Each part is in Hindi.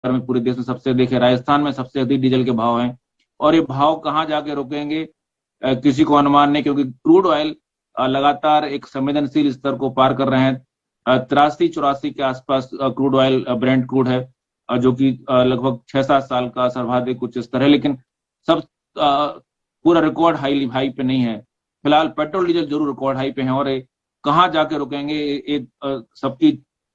में पूरे देश में सबसे अधिक है, राजस्थान में सबसे अधिक डीजल के भाव हैं। और ये भाव कहाँ जाके रुकेंगे किसी को अनुमान नहीं, क्योंकि क्रूड ऑयल लगातार एक संवेदनशील स्तर को पार कर रहे हैं। 83-84 के आसपास क्रूड ऑयल ब्रेंट क्रूड है, जो कि लगभग 6-7 साल का सर्वाधिक उच्च स्तर है, लेकिन सब पूरा रिकॉर्ड हाई पे नहीं है। फिलहाल पेट्रोल डीजल जरूर रिकॉर्ड हाई पे है, और कहाँ जाके रुकेंगे ये सबकी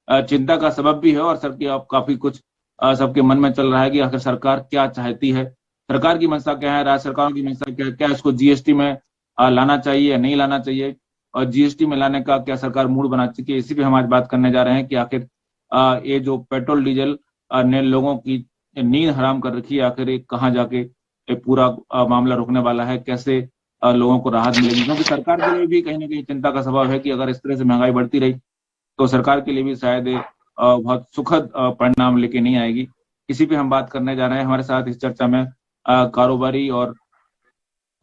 चिंता का सबब भी है। और सबकी अब काफी कुछ सबके मन में चल रहा है कि आखिर सरकार क्या चाहती है, सरकार की मंशा क्या है, राज्य सरकारों की मंशा क्या है, क्या इसको जीएसटी में लाना चाहिए या नहीं लाना चाहिए, और जीएसटी में लाने का क्या सरकार मूड बना चुकी है। इसी पे हम आज बात करने जा रहे हैं कि आखिर ये जो पेट्रोल डीजल ने लोगों की नींद हराम कर रखी है, आखिर ये कहाँ जाके ये पूरा मामला रुकने वाला है, कैसे लोगों को राहत मिलेगी। क्योंकि सरकार के लिए भी कहीं ना कहीं चिंता का सबब है कि अगर इस तरह से महंगाई बढ़ती रही तो सरकार के लिए भी शायद बहुत सुखद परिणाम लेके नहीं आएगी। इसी पे हम बात करने जा रहे हैं। हमारे साथ इस चर्चा में कारोबारी और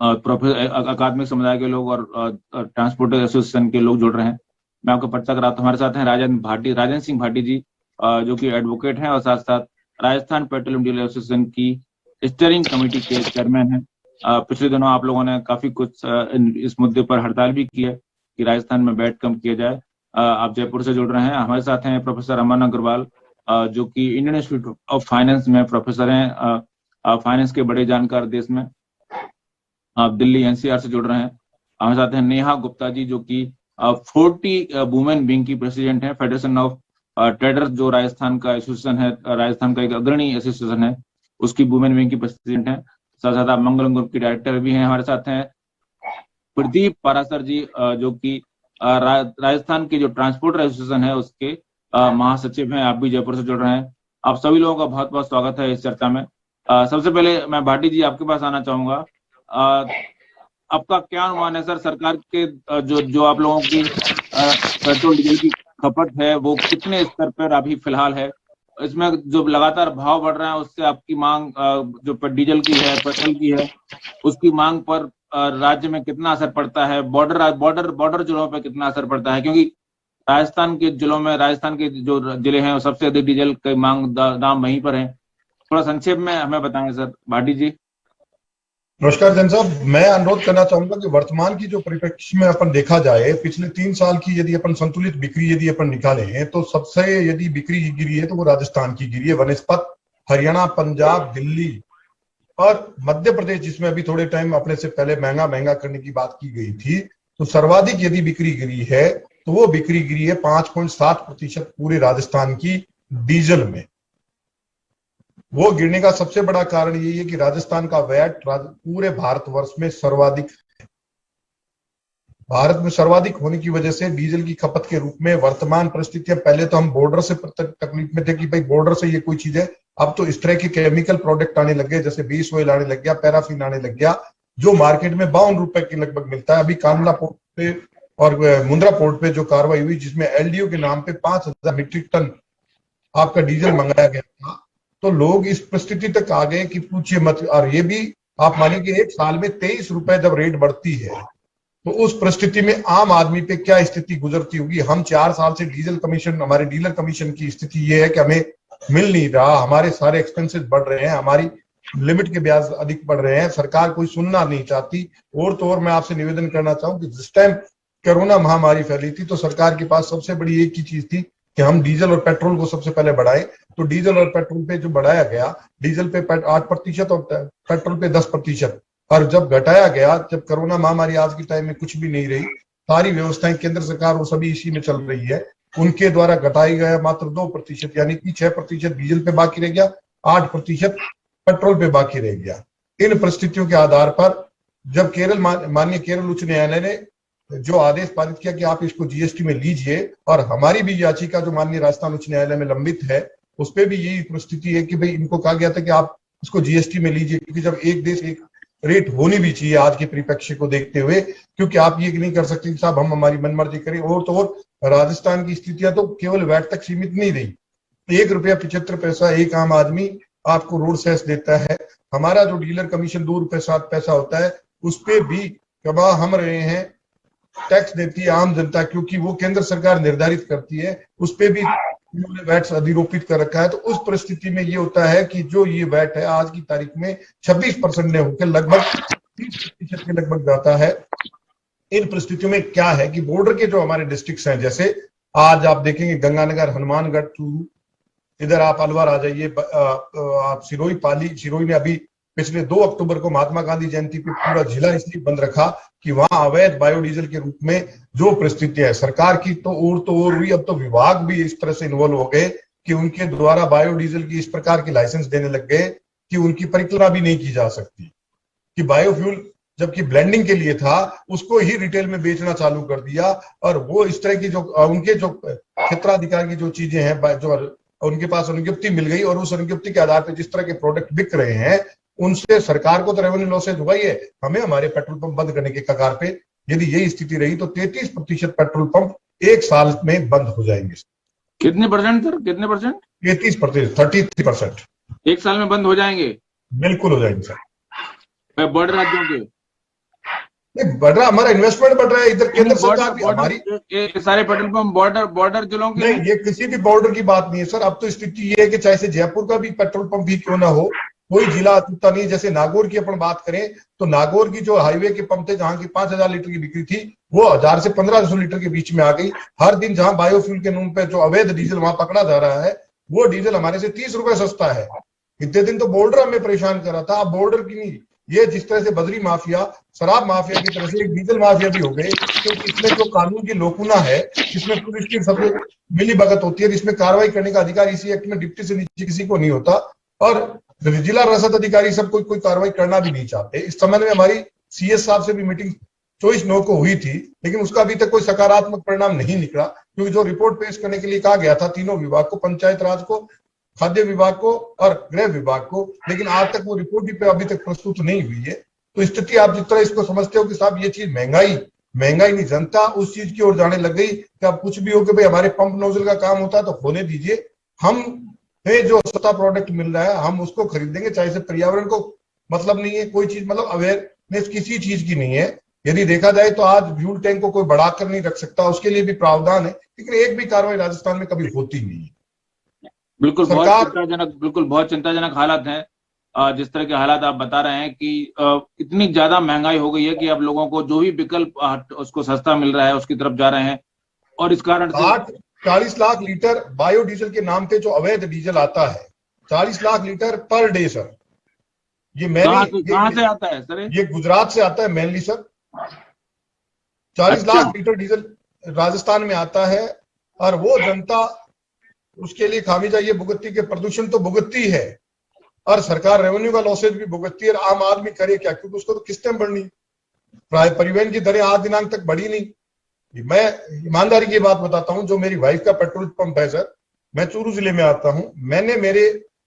अकादमिक समुदाय के लोग और ट्रांसपोर्टर एसोसिएशन के लोग जुड़ रहे हैं। मैं आपको परिचय कराता हूँ। हमारे साथ हैं राजेंद्र सिंह भाटी जी, जो कि एडवोकेट हैं और साथ साथ राजस्थान पेट्रोलियम डीलर एसोसिएशन की स्टीयरिंग कमेटी के चेयरमैन हैं। पिछले दिनों आप लोगों ने काफी कुछ इस मुद्दे पर हड़ताल भी की है कि राजस्थान में वैट कम किया जाए। आप जयपुर से जुड़ रहे हैं। हमारे साथ हैं प्रोफेसर अमन अग्रवाल, जो कि इंडियन इंस्टीट्यूट ऑफ फाइनेंस में प्रोफेसर हैं, फाइनेंस के बड़े जानकार देश में। आप दिल्ली एनसीआर से जुड़ रहे हैं। हमारे साथ हैं नेहा गुप्ता जी, जो कि 40 वुमेन विंग की प्रेसिडेंट है, फेडरेशन ऑफ ट्रेडर्स जो राजस्थान का एसोसिएशन है, राजस्थान का एक अग्रणी एसोसिएशन है, उसकी वुमेन विंग की प्रेसिडेंट है। साथ साथ आप मंगलम ग्रुप की डायरेक्टर भी हैं। हमारे साथ हैं प्रदीप पारासर जी, जो कि राजस्थान की जो ट्रांसपोर्टर एसोसिएशन है उसके महासचिव हैं। आप भी जयपुर से जुड़ रहे हैं। आप सभी लोगों का बहुत बहुत स्वागत है इस चर्चा में। सबसे पहले मैं भाटी जी आपके पास आना चाहूंगा। आपका क्या अनुमान है सर, सरकार के जो आप लोगों की पेट्रोल डीजल की खपत है वो कितने स्तर पर अभी फिलहाल है? इसमें जो लगातार भाव बढ़ रहा है उससे आपकी मांग जो डीजल की है, पेट्रोल की है, उसकी मांग पर राज्य में कितना असर पड़ता है? बॉर्डर जिलों पर कितना असर पड़ता है? क्योंकि राजस्थान के जिलों में, राजस्थान के जो जिले हैं वो सबसे अधिक डीजल के मांग दाम वहीं पर है। थोड़ा संक्षेप में हमें बताएं सर भाटी जी। नमस्कार जन साहब, मैं अनुरोध करना चाहूंगा कि वर्तमान की जो परिप्रेक्ष्य में अपन देखा जाए, पिछले 3 साल की यदि अपन संतुलित बिक्री यदि अपन निकाले हैं तो सबसे यदि बिक्री गिरी है तो वो राजस्थान की गिरी है, वनस्पत हरियाणा, पंजाब, दिल्ली और मध्य प्रदेश, जिसमें अभी थोड़े टाइम अपने से पहले महंगा करने की बात की गई थी, तो सर्वाधिक यदि बिक्री गिरी है तो वो बिक्री गिरी है 5.7% पूरे राजस्थान की डीजल में। वो गिरने का सबसे बड़ा कारण यही है कि राजस्थान का वैट पूरे भारतवर्ष में सर्वाधिक है। भारत में सर्वाधिक होने की वजह से डीजल की खपत के रूप में वर्तमान परिस्थितियां, पहले तो हम बॉर्डर से तकलीफ में थे कि भाई बॉर्डर से ये कोई चीज है, अब तो इस तरह के केमिकल प्रोडक्ट आने लग गए, जैसे बेस ऑयल आने लग गया, पैराफिन आने लग गया, जो मार्केट में 52 रुपए के लगभग मिलता है। अभी कांडला पोर्ट पे और मुंद्रा पोर्ट पे जो कार्रवाई हुई, जिसमें एलडीओ के नाम पे 5000 मीट्रिक टन आपका डीजल मंगाया गया था, तो लोग इस परिस्थिति तक आ गए कि पूछिए मत। और ये भी आप मानिए कि एक साल में 23 रुपए जब रेट बढ़ती है तो उस परिस्थिति में आम आदमी पे क्या स्थिति गुजरती होगी। हम 4 साल से डीजल कमीशन, हमारे डीलर कमीशन की स्थिति ये है कि हमें मिल नहीं रहा, हमारे सारे एक्सपेंसेस बढ़ रहे हैं, हमारी लिमिट के ब्याज अधिक बढ़ रहे हैं, सरकार कोई सुनना नहीं चाहती। और तो और मैं आपसे निवेदन करना चाहूं कि जिस टाइम कोरोना महामारी फैली थी तो सरकार के पास सबसे बड़ी एक ही चीज थी कि हम डीजल और पेट्रोल को सबसे पहले बढ़ाएं। तो डीजल और पेट्रोल पे जो बढ़ाया गया, डीजल पे 8% और पेट्रोल पे 10%, और जब घटाया गया, जब कोरोना महामारी आज के टाइम में कुछ भी नहीं रही, सारी व्यवस्थाएं केंद्र सरकार वो सभी इसी में चल रही है, उनके द्वारा घटाई गया मात्र 2%, यानी कि 6% डीजल पे बाकी रह गया, 8% पेट्रोल पे बाकी रह गया। इन परिस्थितियों के आधार पर जब माननीय केरल उच्च न्यायालय ने जो आदेश पारित किया कि आप इसको जीएसटी में लीजिए, और हमारी भी याचिका जो माननीय राजस्थान उच्च न्यायालय में लंबित है उस पर भी यही परिस्थिति है कि भाई इनको कहा गया था कि आप इसको जीएसटी में लीजिए, क्योंकि जब एक देश एक रेट होनी भी चाहिए आज के परिप्रेक्ष्य को देखते हुए, क्योंकि आप ये नहीं कर सकते साहब हम हमारी मनमर्जी करें। और तो और राजस्थान की स्थितियां तो केवल वैट तक सीमित नहीं रही, 1 रुपया 75 पैसा एक आम आदमी आपको रोड सेस देता है। हमारा जो डीलर कमीशन 2 रुपए 7 पैसा होता है, उस पर भी कमा हम रहे हैं, टैक्स देती है आम जनता, क्योंकि वो केंद्र सरकार निर्धारित करती है, उस पर भी इन्होंने वैट अधिरोपित कर रखा है। तो उस परिस्थिति में ये होता है कि जो ये वैट है आज की तारीख में 26% ने होकर लगभग 30% के लगभग जाता है। इन परिस्थितियों में क्या है कि बॉर्डर के जो हमारे डिस्ट्रिक्ट्स हैं, जैसे आज आप देखेंगे गंगानगर, हनुमानगढ़, चूरू, इधर आप अलवर आ जाइए, आप सिरोही, पाली। सिरोही ने अभी पिछले 2 अक्टूबर को महात्मा गांधी जयंती पे पूरा जिला इसलिए बंद रखा कि वहां अवैध बायोडीजल के रूप में जो परिस्थितियां है सरकार की तो और हुई। अब तो विभाग भी इस तरह से इन्वॉल्व हो गए कि उनके द्वारा बायोडीजल की इस प्रकार की लाइसेंस देने लग गए कि उनकी परिकल्पना भी नहीं की जा सकती कि बायोफ्यूल जबकि ब्लेंडिंग के लिए था उसको ही रिटेल में बेचना चालू कर दिया। और वो इस तरह की जो उनके जो क्षेत्राधिकार की जो चीजें हैं, जो उनके पास अनुज्ञप्ति मिल गई और उस अनुज्ञप्ति के आधार पर जिस तरह के प्रोडक्ट बिक रहे हैं उनसे सरकार को तो रेवेन्यू लॉसेज हुआ ही है, हमें हमारे पेट्रोल पंप बंद करने के कगार पे यदि यही स्थिति रही तो 33% पेट्रोल पंप 1 साल में बंद हो जाएंगे। कितने परसेंट सर, कितने परसेंट? 33%, 33%। 1 साल में बंद हो जाएंगे? बिल्कुल हो जाएंगे सर। बढ़ राज्यों के नहीं बढ़ रहा, हमारा इन्वेस्टमेंट बढ़ रहा है इधर केंद्र सरकार भी हमारी सारे पेट्रोल पंप बॉर्डर जिलों के नहीं, ये किसी भी बॉर्डर की बात नहीं है सर। अब तो स्थिति ये है कि चाहे से जयपुर का भी पेट्रोल पंप भी क्यों ना हो, कोई जिला अछूता नहीं। जैसे नागौर की अपन बात करें तो नागौर की जो हाईवे के पंप थे जहां की 5000 लीटर की बिक्री थी वो 1000 से 1500 लीटर के बीच में आ गई। हर दिन जहां बायोफ्यूल के नाम पे जो अवैध डीजल वहां पकड़ा जा रहा है वो डीजल हमारे से 30 रुपए सस्ता है। इतने दिन तो बॉर्डर हमें परेशान कर रहा था, अब बॉर्डर की नहीं, ये जिस तरह से बदरी माफिया, शराब माफिया की तरह से एक डीजल माफिया भी हो गए। क्योंकि इसमें जो कानून की लोकुना है, इसमें पुलिस की सब मिली भगत होती है, इसमें कार्रवाई करने का अधिकार इसी एक्ट में डिप्टी से नीचे किसी को नहीं होता और जिला रसद अधिकारी सब कोई कार्रवाई करना भी नहीं चाहते। इस संबंध में हमारी सीएस साहब से भी मीटिंग 24/9 को हुई थी, लेकिन उसका अभी तक कोई सकारात्मक परिणाम नहीं निकला। क्योंकि जो रिपोर्ट पेश करने के लिए कहा गया था तीनों विभाग को, पंचायत राज को, खाद्य विभाग को और गृह विभाग को, लेकिन आज तक वो रिपोर्ट भी अभी तक प्रस्तुत नहीं हुई है। तो स्थिति आप जिस तरह इसको समझते हो कि साहब ये चीज महंगाई नहीं, जनता उस चीज की ओर जाने लग गई कि अब कुछ भी हो कि भाई हमारे पंप नोजल का काम होता है तो होने दीजिए, हम जो सस्ता प्रोडक्ट मिल रहा है हम उसको खरीदेंगे, चाहे से पर्यावरण को मतलब नहीं है कोई चीज, मतलब अवेयरनेस किसी चीज की नहीं है। यदि देखा जाए तो आज फ्यूल टैंक को कोई बढ़ाकर नहीं रख सकता, उसके लिए भी प्रावधान है, लेकिन एक भी कार्रवाई राजस्थान में कभी होती नहीं है। बिल्कुल बहुत चिंताजनक हालात हैं। जिस तरह के हालात आप बता रहे हैं कि इतनी ज्यादा महंगाई हो गई है कि अब लोगों को जो भी विकल्प उसको सस्ता मिल रहा है उसकी तरफ जा रहे हैं और इस कारण से 40 लाख लीटर बायोडीजल के नाम पे जो अवैध डीजल आता है, 40 lakh litre per day sir. ये कहां से आता है सर? ये गुजरात से आता है mainly sir. 40 lakh litre diesel Rajasthan में आता है और वो जनता उसके लिए खामियाजा ये भुगतती के प्रदूषण तो भुगतती है और सरकार रेवेन्यू का लॉसेज भी भुगतती है। और आम आदमी करे क्या, क्योंकि उसको तो किस्तें बढ़नी, परिवहन की दरें आज दिनांक तक बढ़ी नहीं। मैं ईमानदारी की बात बताता हूं, जो मेरी वाइफ का पेट्रोल पंप है सर, मैं चूरू जिले में आता हूं, मैंने मेरे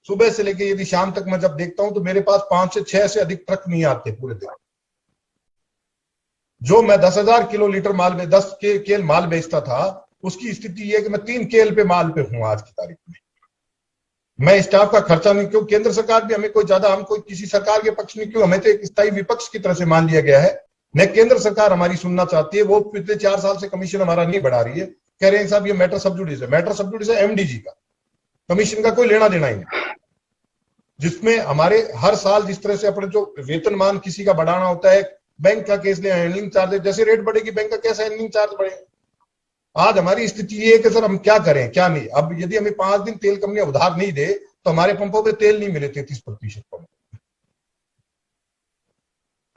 सुबह से लेके यदि शाम तक मैं जब देखता हूं तो मेरे पास 5 से 6 से अधिक ट्रक नहीं आते पूरे दिन। जो मैं 10,000 किलो लीटर माल में 10 केल माल बेचता था, उसकी स्थिति यह कि मैं 3 केल पे माल पे हूं आज की तारीख में। मैं स्टाफ का खर्चा नहीं, क्यों केंद्र सरकार भी हमें कोई ज्यादा, हम कोई किसी सरकार के पक्ष नहीं, क्यों हमें तो एक स्थायी विपक्ष की तरह से मान लिया गया है। न केंद्र सरकार हमारी सुनना चाहती है, वो पिछले 4 साल से कमीशन हमारा नहीं बढ़ा रही है। कह रहे हैं साहब ये मैटर सब जुडिस है। मैटर सब जुडिस है एमडीजी का, कमीशन का कोई लेना देना ही नहीं। जिसमें हमारे हर साल जिस तरह से अपने जो वेतनमान किसी का बढ़ाना होता है, बैंक का केस ले हैंडलिंग चार्ज, जैसे रेट बढ़ेगी बैंक का कैसे हैंडलिंग चार्ज बढ़ेगा। आज हमारी स्थिति ये है कि सर हम क्या करें क्या नहीं। अब यदि हमें 5 दिन तेल कंपनियां उधार नहीं दे तो हमारे पंपों पे तेल नहीं मिले 33% पंप।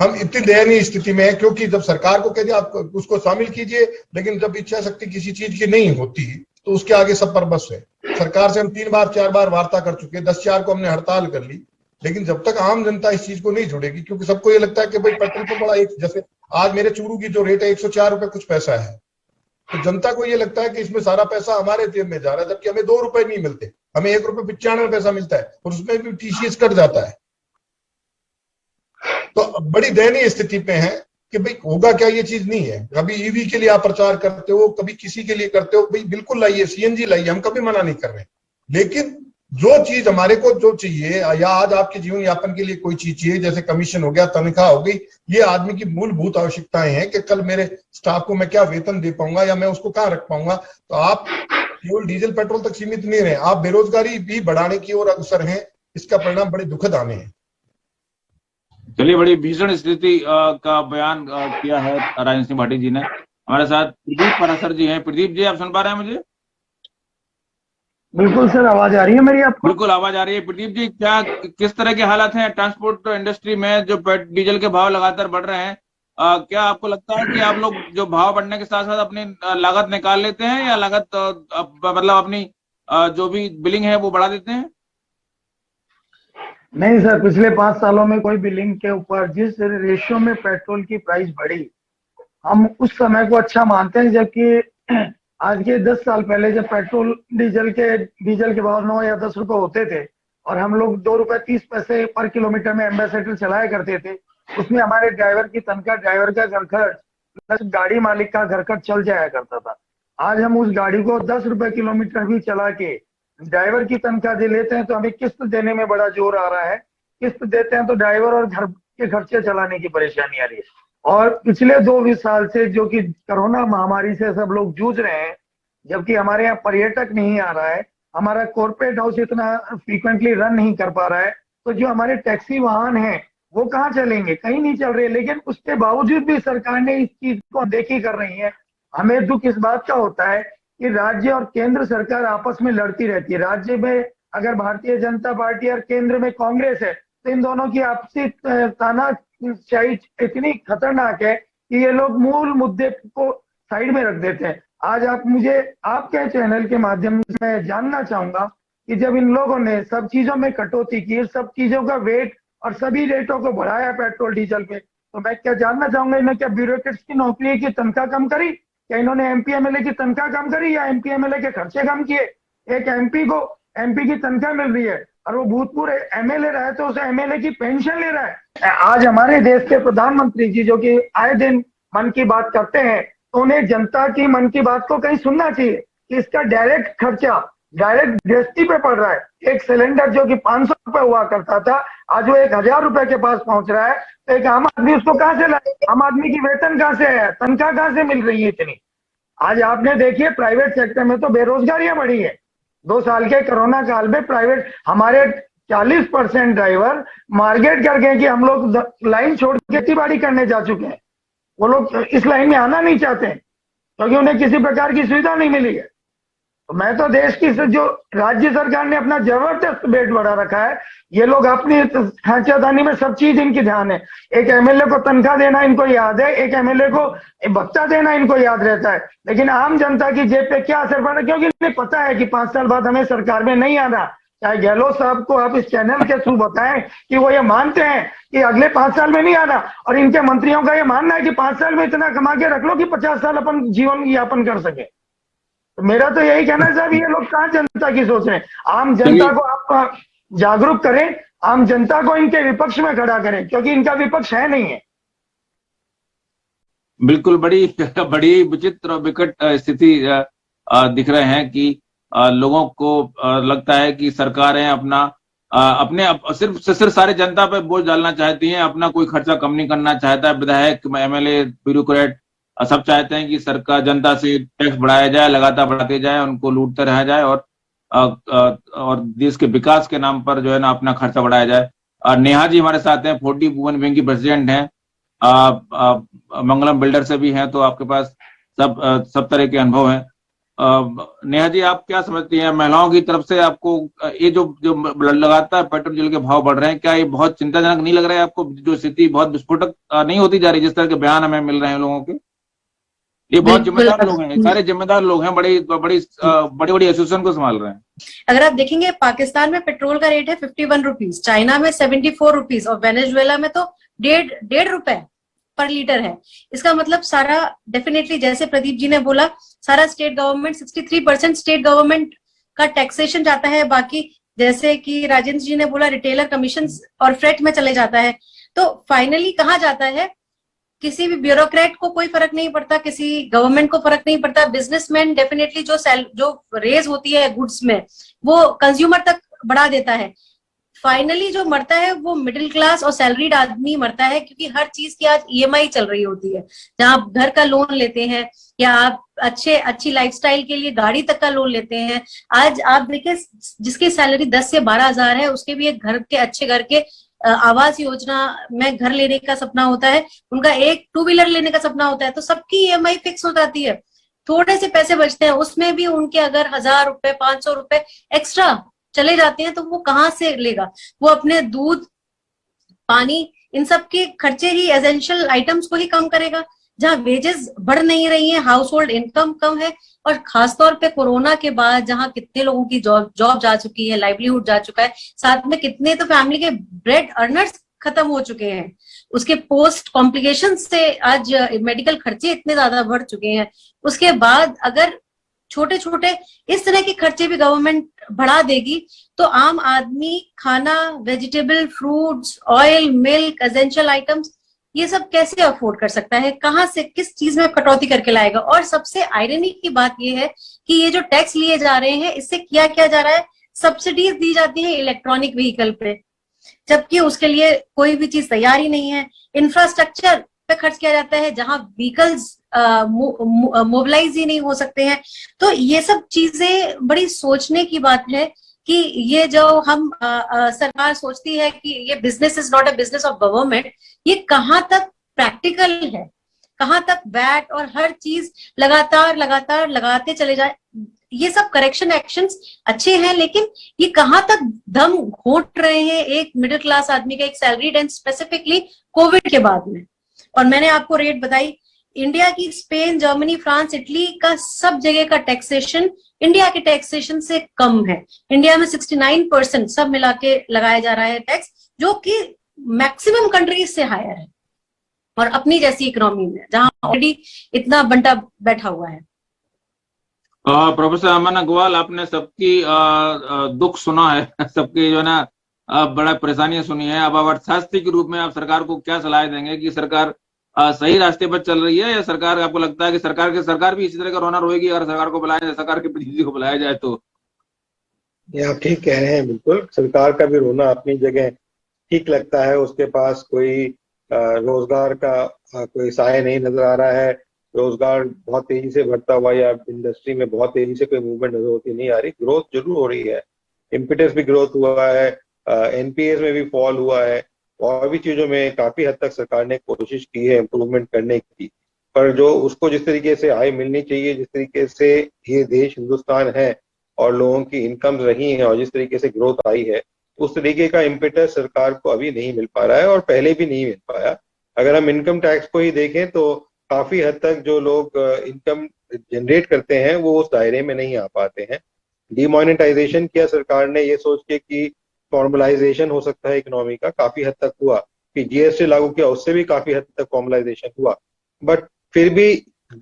हम इतनी दयनीय स्थिति में है, क्योंकि जब सरकार को कह दिया आप उसको शामिल कीजिए, लेकिन जब इच्छा शक्ति किसी चीज की नहीं होती तो उसके आगे सब पर बस है। सरकार से हम 3 बार 4 बार वार्ता कर चुके, 10/4 को हमने हड़ताल कर ली, लेकिन जब तक आम जनता इस चीज को नहीं जुड़ेगी, क्योंकि सबको ये लगता है कि भाई पेट्रोल पंप बड़ा एक, जैसे आज मेरे चूरू की जो रेट है 104 रुपए कुछ पैसा है, तो जनता को ये लगता है कि इसमें सारा पैसा हमारे जेब में जा रहा है, जबकि हमें 2 रुपए नहीं मिलते, हमें 1 रुपए 95 पैसा मिलता है और उसमें भी टीसीएस कट जाता है। तो बड़ी दयनीय स्थिति पे है कि भाई होगा क्या, ये चीज नहीं है। कभी ईवी के लिए आप प्रचार करते हो, कभी किसी के लिए करते हो, भाई बिल्कुल लाइए, सीएनजी लाइए, हम कभी मना नहीं कर रहे, लेकिन जो चीज हमारे को जो चाहिए, या आज आपके जीवन यापन के लिए कोई चीज चाहिए, जैसे कमीशन हो गया, तनख्वाह हो गई, ये आदमी की मूलभूत आवश्यकताएं हैं कि कल मेरे स्टाफ को मैं क्या वेतन दे पाऊंगा या मैं उसको कहाँ रख पाऊंगा। तो आप केवल डीजल पेट्रोल तक सीमित नहीं रहे, आप बेरोजगारी भी बढ़ाने की ओर अग्रसर हैं, इसका परिणाम बड़े दुखद आने हैं। चलिए, बड़ी भीषण स्थिति का बयान किया है राजेंद्र सिंह भाटी जी ने। हमारे साथ प्रदीप परासर जी हैं। प्रदीप जी, आप सुन पा रहे हैं मुझे? बिल्कुल सर, आवाज आ रही है मेरी आपको? बिल्कुल आवाज आ रही है। प्रदीप जी, क्या किस तरह के हालात हैं ट्रांसपोर्ट इंडस्ट्री में, जो डीजल के भाव लगातार बढ़ रहे हैं? क्या आपको लगता है कि आप लोग जो भाव बढ़ने के साथ साथ अपनी लागत निकाल लेते हैं, या लागत मतलब अपनी जो भी बिलिंग है वो बढ़ा देते हैं? नहीं सर, पिछले 5 सालों में कोई बिलिंग के ऊपर जिस रेशियो में पेट्रोल की प्राइस बढ़ी, हम उस समय को अच्छा मानते हैं, जबकि आज के 10 साल पहले जब पेट्रोल डीजल के भाव 9 या 10 रुपए होते थे और हम लोग 2 रुपए 30 पैसे पर किलोमीटर में एम्बेसडर चलाया करते थे, उसमें हमारे ड्राइवर की तनख्वाह, ड्राइवर का घर खर्च प्लस गाड़ी मालिक का घर खर्च चल जाया करता था। आज हम उस गाड़ी को 10 रुपए किलोमीटर भी चला के ड्राइवर की तनख्वाह दे लेते हैं, तो हमें किस्त देने में बड़ा जोर आ रहा है। किस्त देते हैं तो ड्राइवर और घर के खर्चे चलाने की परेशानी आ रही है। और पिछले 2 साल से जो कि कोरोना महामारी से सब लोग जूझ रहे हैं, जबकि हमारे यहाँ पर्यटक नहीं आ रहा है, हमारा कॉर्पोरेट हाउस इतना फ्रीक्वेंटली रन नहीं कर पा रहा है, तो जो हमारे टैक्सी वाहन हैं वो कहाँ चलेंगे? कहीं नहीं चल रहे। लेकिन उसके बावजूद भी सरकार ने इस चीज को अनदेखी कर रही है। हमें दुख इस बात का होता है कि राज्य और केंद्र सरकार आपस में लड़ती रहती है। राज्य में अगर भारतीय जनता पार्टी और केंद्र में कांग्रेस है, तो इन दोनों की आपसी तानाशाही इतनी खतरनाक है कि ये लोग मूल मुद्दे को साइड में रख देते हैं। आज आप मुझे आपके चैनल के माध्यम से मैं जानना चाहूंगा कि जब इन लोगों ने सब चीजों में कटौती की, सब चीजों का वेट और सभी रेटों को बढ़ाया पेट्रोल डीजल पे, तो मैं क्या जानना चाहूंगा, इन्होंने क्या ब्यूरोक्रेट्स की नौकरी की तनख्वाह कम करी? क्या इन्होंने एमपी एमएलए की तनख्वाह कम करी या एमपी एमएलए के खर्चे कम किए? एक एमपी को एमपी की तनख्वाह मिल रही है और वो भूतपूर्व एमएलए रहा है तो उसे एमएलए की पेंशन ले रहा है। आज हमारे देश के प्रधानमंत्री जी, जो कि आए दिन मन की बात करते हैं, तो उन्हें जनता की मन की बात को कहीं सुनना चाहिए कि इसका डायरेक्ट खर्चा डायरेक्ट गृहस्थी पे पड़ रहा है। एक सिलेंडर जो कि 500 रुपए हुआ करता था, आज वो 1000 रुपए के पास पहुंच रहा है। तो एक आम आदमी उसको कहां से लाए? आम आदमी की वेतन कहां से है? तनख्वाह कहां से मिल रही है इतनी? आज आपने देखिए प्राइवेट सेक्टर में तो बेरोजगारियां बढ़ी है। 2 साल के कोरोना काल में प्राइवेट हमारे 40% ड्राइवर मार्केट कर गए कि हम लोग लाइन छोड़ के खेती बाड़ी करने जा चुके हैं। वो लोग इस लाइन में आना नहीं चाहते हैं क्योंकि उन्हें किसी प्रकार की सुविधा नहीं मिली है। तो मैं तो देश की जो राज्य सरकार ने अपना जबरदस्त वेट बढ़ा रखा है, ये लोग अपनी खांचादानी में सब चीज इनकी ध्यान है। एक एमएलए को तनख्वाह देना इनको याद है, एक एमएलए को भत्ता देना इनको याद रहता है, लेकिन आम जनता की जेब पे क्या असर पड़ रहा है? क्योंकि इन्हें पता है कि 5 साल बाद हमें सरकार में नहीं आना। चाहे गहलोत साहब को आप इस चैनल के थ्रू बताएं कि वो ये मानते हैं कि अगले 5 साल में नहीं आना, और इनके मंत्रियों का ये मानना है कि 5 साल में इतना कमा के रख लो कि 50 साल अपन जीवन यापन कर सके। तो मेरा तो यही कहना है साहब, ये लोग कहाँ जनता की सोच रहे हैं? आम जनता को आप जागरूक करें, आम जनता को इनके विपक्ष में खड़ा करें, क्योंकि इनका विपक्ष है नहीं है। बिल्कुल, बड़ी विचित्र और विकट स्थिति दिख रहे हैं कि लोगों को लगता है कि सरकारें अपने सिर्फ सारे जनता पे बोझ डालना चाहती हैं, अपना कोई खर्चा कम नहीं करना चाहता है। विधायक, एमएलए, ब्यूरोक्रेट सब चाहते हैं कि सरकार जनता से टैक्स बढ़ाया जाए, लगातार बढ़ाते जाए, उनको लूटते रहा जाए और देश के विकास के नाम पर जो है ना अपना खर्चा बढ़ाया जाए। नेहा जी हमारे साथ हैं, 40 वुमेन विंग की प्रेसिडेंट हैं, मंगलम बिल्डर से भी हैं, तो आपके पास सब तरह के अनुभव हैं। नेहा जी, आप क्या समझती हैं, महिलाओं की तरफ से आपको ये जो लगातार पेट्रोल डीजल के भाव बढ़ रहे हैं, क्या ये बहुत चिंताजनक नहीं लग रहा है आपको? जो स्थिति बहुत विस्फोटक नहीं होती जा रही, जिस तरह के बयान हमें मिल रहे हैं लोगों के? ये बहुत जिम्मेदार लोग हैं, सारे जिम्मेदार लोग हैं, बड़ी एसोसिएशन को संभाल रहे हैं। अगर आप देखेंगे, पाकिस्तान में पेट्रोल का रेट है 51 रुपीज, चाइना में 74 रुपीज और वेनेजुएला में तो 1.5 रुपए पर लीटर है। इसका मतलब सारा, डेफिनेटली जैसे प्रदीप जी ने बोला, सारा स्टेट गवर्नमेंट 63% स्टेट गवर्नमेंट का टैक्सेशन जाता है। बाकी जैसे कि राजेंद्र जी ने बोला, रिटेलर कमीशन और फ्रेट में चले जाता है। तो फाइनली कहाँ जाता है? किसी भी ब्यूरोक्रेट को कोई फर्क नहीं पड़ता, किसी गवर्नमेंट को फर्क नहीं पड़ता। बिजनेसमैन डेफिनेटली जो रेज होती है गुड्स में, वो कंज्यूमर तक बढ़ा देता है। फाइनली जो मरता है वो मिडिल क्लास और सैलरीड आदमी मरता है, क्योंकि हर चीज की आज ईएमआई चल रही होती है। जहां आप घर का लोन लेते हैं या आप अच्छी लाइफस्टाइल के लिए गाड़ी तक का लोन लेते हैं, आज आप देखिए जिसकी सैलरी 10 से 12 हजार है, उसके भी एक घर के अच्छे घर के आवास योजना में घर लेने का सपना होता है, उनका एक 2 व्हीलर लेने का सपना होता है। तो सबकी ईएमआई फिक्स हो जाती है, थोड़े से पैसे बचते हैं, उसमें भी उनके अगर 1000 रुपए 500 रुपए एक्स्ट्रा चले जाते हैं तो वो कहाँ से लेगा? वो अपने दूध पानी इन सब के खर्चे ही, एसेंशियल आइटम्स को ही कम करेगा। जहाँ वेजेस बढ़ नहीं रही है, हाउस होल्ड इनकम कम है, और खासतौर पे कोरोना के बाद जहाँ कितने लोगों की जॉब जा चुकी है, लाइवलीहुड जा चुका है, साथ में कितने तो फैमिली के ब्रेड अर्नर्स खत्म हो चुके हैं, उसके पोस्ट कॉम्प्लिकेशन से आज मेडिकल खर्चे इतने ज्यादा बढ़ चुके हैं। उसके बाद अगर छोटे छोटे इस तरह के खर्चे भी गवर्नमेंट बढ़ा देगी तो आम आदमी खाना, vegetable, fruits, oil, milk, essential items ये सब कैसे अफोर्ड कर सकता है? कहाँ से, किस चीज में कटौती करके लाएगा? और सबसे आयरनी की बात यह है कि ये जो टैक्स लिए जा रहे हैं, इससे किया क्या जा रहा है? सब्सिडीज दी जाती है इलेक्ट्रॉनिक व्हीकल पे, जबकि उसके लिए कोई भी चीज तैयार ही नहीं है। इंफ्रास्ट्रक्चर पे खर्च किया जाता है जहां व्हीकल्स मोबिलाइज ही नहीं हो सकते हैं। तो ये सब चीजें बड़ी सोचने की बात है कि ये जो हम सरकार सोचती है कि ये business is not a business of government, ये कहाँ तक प्रैक्टिकल है, कहाँ तक वैट और हर चीज लगातार लगाते चले जाए। ये सब करेक्शन एक्शंस अच्छे हैं, लेकिन ये कहाँ तक दम घोट रहे हैं एक मिडिल क्लास आदमी का, एक सैलरीड, एंड स्पेसिफिकली कोविड के बाद में। और मैंने आपको रेट बताई, इंडिया की स्पेन, जर्मनी, फ्रांस, इटली का सब जगह का टैक्सेशन इंडिया के टैक्सेशन से कम है। इंडिया में 69% सब मिला के लगाया जा रहा है टैक्स, जो कि मैक्सिमम कंट्रीज से हायर है, और अपनी जैसी इकोनॉमी में जहां ऑलरेडी इतना बंटा बैठा हुआ है। प्रोफेसर अमन अग्रवाल, आपने सबकी दुख सुना है, सबकी जो है ना बड़ा परेशानियां सुनी है। अब अर्थशास्त्री के रूप में आप सरकार को क्या सलाह देंगे कि सरकार सही रास्ते पर चल रही है, या सरकार, आपको लगता है कि सरकार भी इसी तरह का रोना रोएगी अगर सरकार को बुलाया जाए, सरकार के प्रतिनिधि को बुलाया जाए तो? ये आप ठीक कह रहे हैं, बिल्कुल सरकार का भी रोना अपनी जगह ठीक लगता है। उसके पास कोई रोजगार का कोई साय नहीं नजर आ रहा है, रोजगार बहुत तेजी से बढ़ता हुआ या इंडस्ट्री में बहुत तेजी से कोई मूवमेंट नजर होती नहीं आ रही। ग्रोथ जरूर हो रही है, इम्पिटस भी ग्रोथ हुआ है, एनपीएस में भी फॉल हुआ है, और भी चीजों में काफी हद तक सरकार ने कोशिश की है इम्प्रूवमेंट करने की। पर जो उसको जिस तरीके से आय मिलनी चाहिए, जिस तरीके से ये देश हिंदुस्तान है और लोगों की इनकम रही है और जिस तरीके से ग्रोथ आई है, उस तरीके का इम्पिटस सरकार को अभी नहीं मिल पा रहा है, और पहले भी नहीं मिल पाया। अगर हम इनकम टैक्स को ही देखें तो काफी हद तक जो लोग इनकम जनरेट करते हैं वो उस दायरे में नहीं आ पाते हैं। डिमोनेटाइजेशन किया सरकार ने ये सोच के कि फॉर्मलाइजेशन हो सकता है इकोनॉमी का, काफी हद तक हुआ। कि जीएसटी लागू किया, उससे भी काफी हद तक फॉर्मलाइजेशन हुआ, बट फिर भी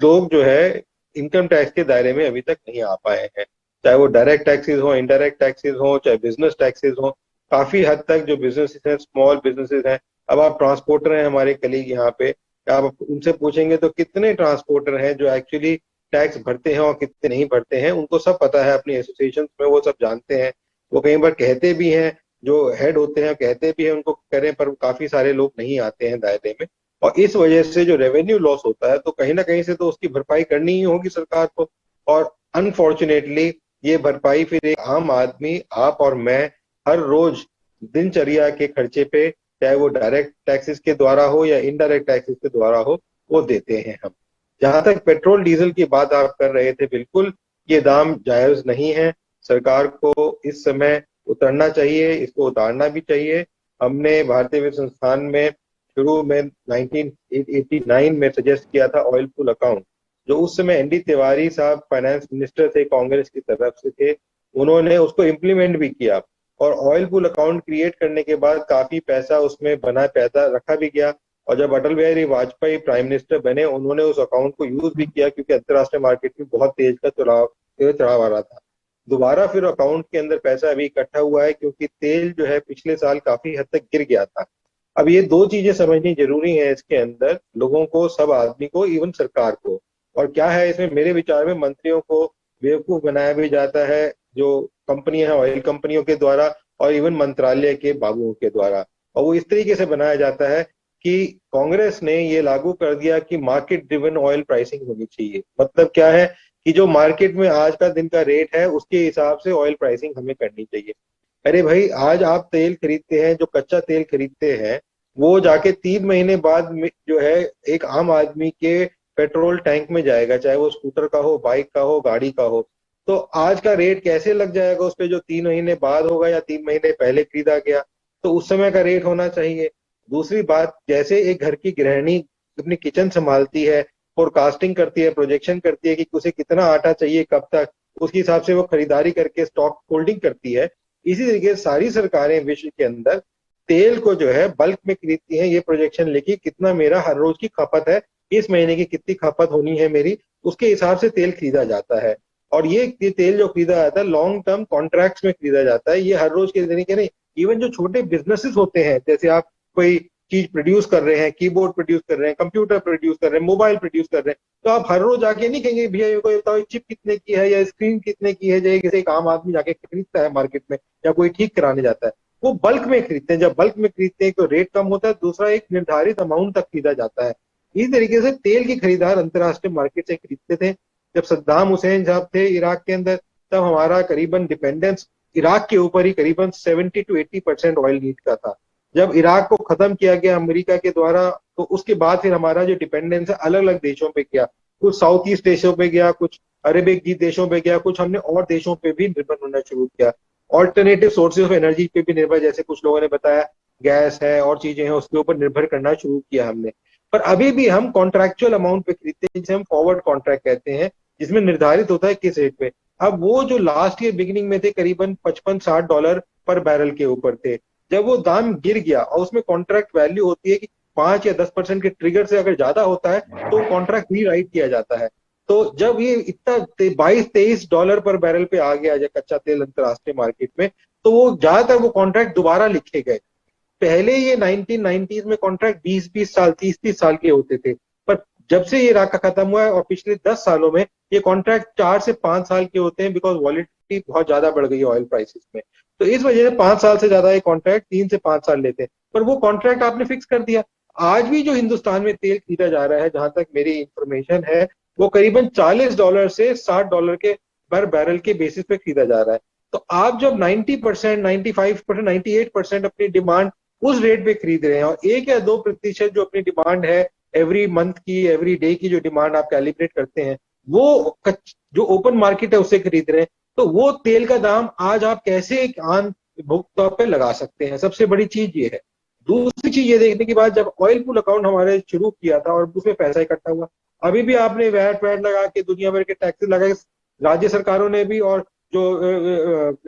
लोग जो है इनकम टैक्स के दायरे में अभी तक नहीं आ पाए हैं। चाहे वो डायरेक्ट टैक्सेस हो, इनडायरेक्ट टैक्सेस हो, चाहे बिजनेस टैक्सेस हो, काफी हद तक जो बिजनेसेस हैं, स्मॉल बिजनेसेस हैं। अब आप ट्रांसपोर्टर हैं, हमारे कलीग यहाँ पे, आप उनसे पूछेंगे तो कितने ट्रांसपोर्टर हैं जो एक्चुअली टैक्स भरते हैं और कितने नहीं भरते हैं, उनको सब पता है। अपनी एसोसिएशन में वो सब जानते हैं, वो कई बार कहते भी हैं, जो हेड होते हैं कहते भी हैं उनको करें, पर काफी सारे लोग नहीं आते हैं दायरे में, और इस वजह से जो रेवेन्यू लॉस होता है तो कहीं ना कहीं से तो उसकी भरपाई करनी ही होगी सरकार को। और अनफॉर्चुनेटली ये भरपाई फिर एक आम आदमी, आप और मैं, हर रोज दिनचर्या के खर्चे पे, चाहे वो डायरेक्ट टैक्सेस के द्वारा हो या इनडायरेक्ट टैक्सेस के द्वारा हो, वो देते हैं हम। जहां तक पेट्रोल डीजल की बात आप कर रहे थे, बिल्कुल ये दाम जायज नहीं है। सरकार को इस समय उतरना चाहिए, इसको उतारना भी चाहिए। हमने भारतीय वित्त संस्थान में शुरू में 1989 में सजेस्ट किया था ऑयल पूल अकाउंट, जो उस समय एनडी तिवारी साहब फाइनेंस मिनिस्टर थे, कांग्रेस की तरफ से थे, उन्होंने उसको इम्प्लीमेंट भी किया। और ऑयल पूल अकाउंट क्रिएट करने के बाद काफी पैसा उसमें बना, पैसा रखा भी गया। और जब अटल बिहारी वाजपेयी प्राइम मिनिस्टर बने, उन्होंने उस अकाउंट को यूज भी किया, क्योंकि अंतर्राष्ट्रीय मार्केट में बहुत तेज चढ़ाव आ रहा था। दोबारा फिर अकाउंट के अंदर पैसा अभी इकट्ठा हुआ है, क्योंकि तेल जो है पिछले साल काफी हद तक गिर गया था। अब ये दो चीजें समझनी जरूरी है इसके अंदर, लोगों को, सब आदमी को, इवन सरकार को। और क्या है इसमें, मेरे विचार में मंत्रियों को बेवकूफ बनाया भी जाता है, जो कंपनियां हैं ऑयल कंपनियों के द्वारा, और इवन मंत्रालय के बाबुओं के द्वारा। और वो इस तरीके से बनाया जाता है कि कांग्रेस ने ये लागू कर दिया कि मार्केट ड्रिवन ऑयल प्राइसिंग होनी चाहिए। मतलब क्या है कि जो मार्केट में आज का दिन का रेट है उसके हिसाब से ऑयल प्राइसिंग हमें करनी चाहिए। अरे भाई, आज आप तेल खरीदते हैं, जो कच्चा तेल खरीदते हैं, वो जाके 3 महीने बाद जो है एक आम आदमी के पेट्रोल टैंक में जाएगा, चाहे वो स्कूटर का हो, बाइक का हो, गाड़ी का हो। तो आज का रेट कैसे लग जाएगा उस पर जो 3 महीने बाद होगा या 3 महीने पहले खरीदा गया, तो उस समय का रेट होना चाहिए। दूसरी बात, जैसे एक घर की गृहिणी अपनी किचन संभालती है, फोरकास्टिंग करती है, प्रोजेक्शन करती है कि उसे कितना आटा चाहिए कब तक, उसके हिसाब से वो खरीदारी करके स्टॉक होल्डिंग करती है, इसी तरीके से सारी सरकारें विश्व के अंदर तेल को जो है बल्क में खरीदती हैं, ये प्रोजेक्शन लेके कितना मेरा हर रोज की खपत है, इस महीने की कितनी खपत होनी है मेरी, उसके हिसाब से तेल खरीदा जाता है। और ये तेल जो खरीदा जाता है लॉन्ग टर्म कॉन्ट्रैक्ट्स में खरीदा जाता है, ये हर रोज के तरीके नहीं। इवन जो छोटे बिजनेसेस होते हैं, जैसे आप कोई चीज प्रोड्यूस कर रहे हैं, कीबोर्ड प्रोड्यूस कर रहे हैं, कंप्यूटर प्रोड्यूस कर रहे हैं, मोबाइल प्रोड्यूस कर रहे हैं, तो आप हर रोज आके नहीं कहेंगे भैया ये कोई बताओ चिप कितने की है या स्क्रीन कितने की है, जैसे एक आम आदमी जाके खरीदता है मार्केट में या कोई ठीक कराने जाता है, वो बल्क में खरीदते हैं। जब बल्क में खरीदते हैं तो रेट कम होता है, दूसरा एक निर्धारित अमाउंट तक खरीदा जाता है। इस तरीके से तेल की खरीदार अंतर्राष्ट्रीय मार्केट से खरीदते थे। जब सद्दाम हुसैन साहब थे इराक के अंदर, तब हमारा करीबन डिपेंडेंस इराक के ऊपर ही करीबन 70 to 80% ऑयल नीड का था। जब इराक को खत्म किया गया अमेरिका के द्वारा, तो उसके बाद फिर हमारा जो डिपेंडेंस है अलग अलग देशों पे गया, कुछ साउथ ईस्ट देशों पे गया, कुछ अरेबिक देशों पे गया, कुछ हमने और देशों पे भी निर्भर होना शुरू किया। ऑल्टरनेटिव सोर्सेज ऑफ एनर्जी पे भी निर्भर, जैसे कुछ लोगों ने बताया गैस है और चीजें हैं, उसके ऊपर निर्भर करना शुरू किया हमने। पर अभी भी हम कॉन्ट्रैक्चुअल अमाउंट पे खरीदते हैं, जिसे हम फॉरवर्ड कॉन्ट्रैक्ट कहते हैं, जिसमें निर्धारित होता है किस रेट पे। अब वो जो लास्ट ईयर बिगिनिंग में थे करीबन $55-60 पर बैरल के ऊपर थे, जब वो दाम गिर गया और उसमें कॉन्ट्रैक्ट वैल्यू होती है कि 5 या 10% के ट्रिगर से अगर ज्यादा होता है तो कॉन्ट्रैक्ट रीराइट किया जाता है। तो जब ये इतना $22-23 पर बैरल पे आ गया जब कच्चा तेल अंतर्राष्ट्रीय मार्केट में, तो वो ज्यादातर वो कॉन्ट्रैक्ट दोबारा लिखे गए। पहले ये 1990s में कॉन्ट्रैक्ट 20-20 साल 30-30 साल के होते थे, पर जब से ये राका खत्म हुआ है और पिछले 10 सालों में ये कॉन्ट्रैक्ट 4 से 5 साल के होते हैं, बिकॉज वॉलिटिलिटी बहुत ज्यादा बढ़ गई है ऑयल प्राइसेस में। तो इस वजह से 5 साल से ज्यादा ये कॉन्ट्रैक्ट 3 से 5 साल लेते हैं, पर वो कॉन्ट्रैक्ट आपने फिक्स कर दिया। आज भी जो हिंदुस्तान में तेल खरीदा जा रहा है, जहां तक मेरी इंफॉर्मेशन है, वो करीबन $40 से $60 के पर बैरल के बेसिस पे खरीदा जा रहा है। तो आप जब 90%, 95%, 98% अपनी डिमांड उस रेट पे खरीद रहे हैं और 1 या 2% जो अपनी डिमांड है एवरी मंथ की, एवरी डे की जो डिमांड आप कैलिब्रेट करते हैं, वो जो ओपन मार्केट है उससे खरीद रहे हैं, तो वो तेल का दाम आज आप कैसे एक आम उपभोक्ता पे लगा सकते हैं? सबसे बड़ी चीज ये है। दूसरी चीज ये देखने के बाद, जब ऑयल पूल अकाउंट हमारे शुरू किया था और उसमें पैसा इकट्ठा हुआ, अभी भी आपने वैट लगा के दुनिया भर के टैक्सेस लगाए, राज्य सरकारों ने भी और जो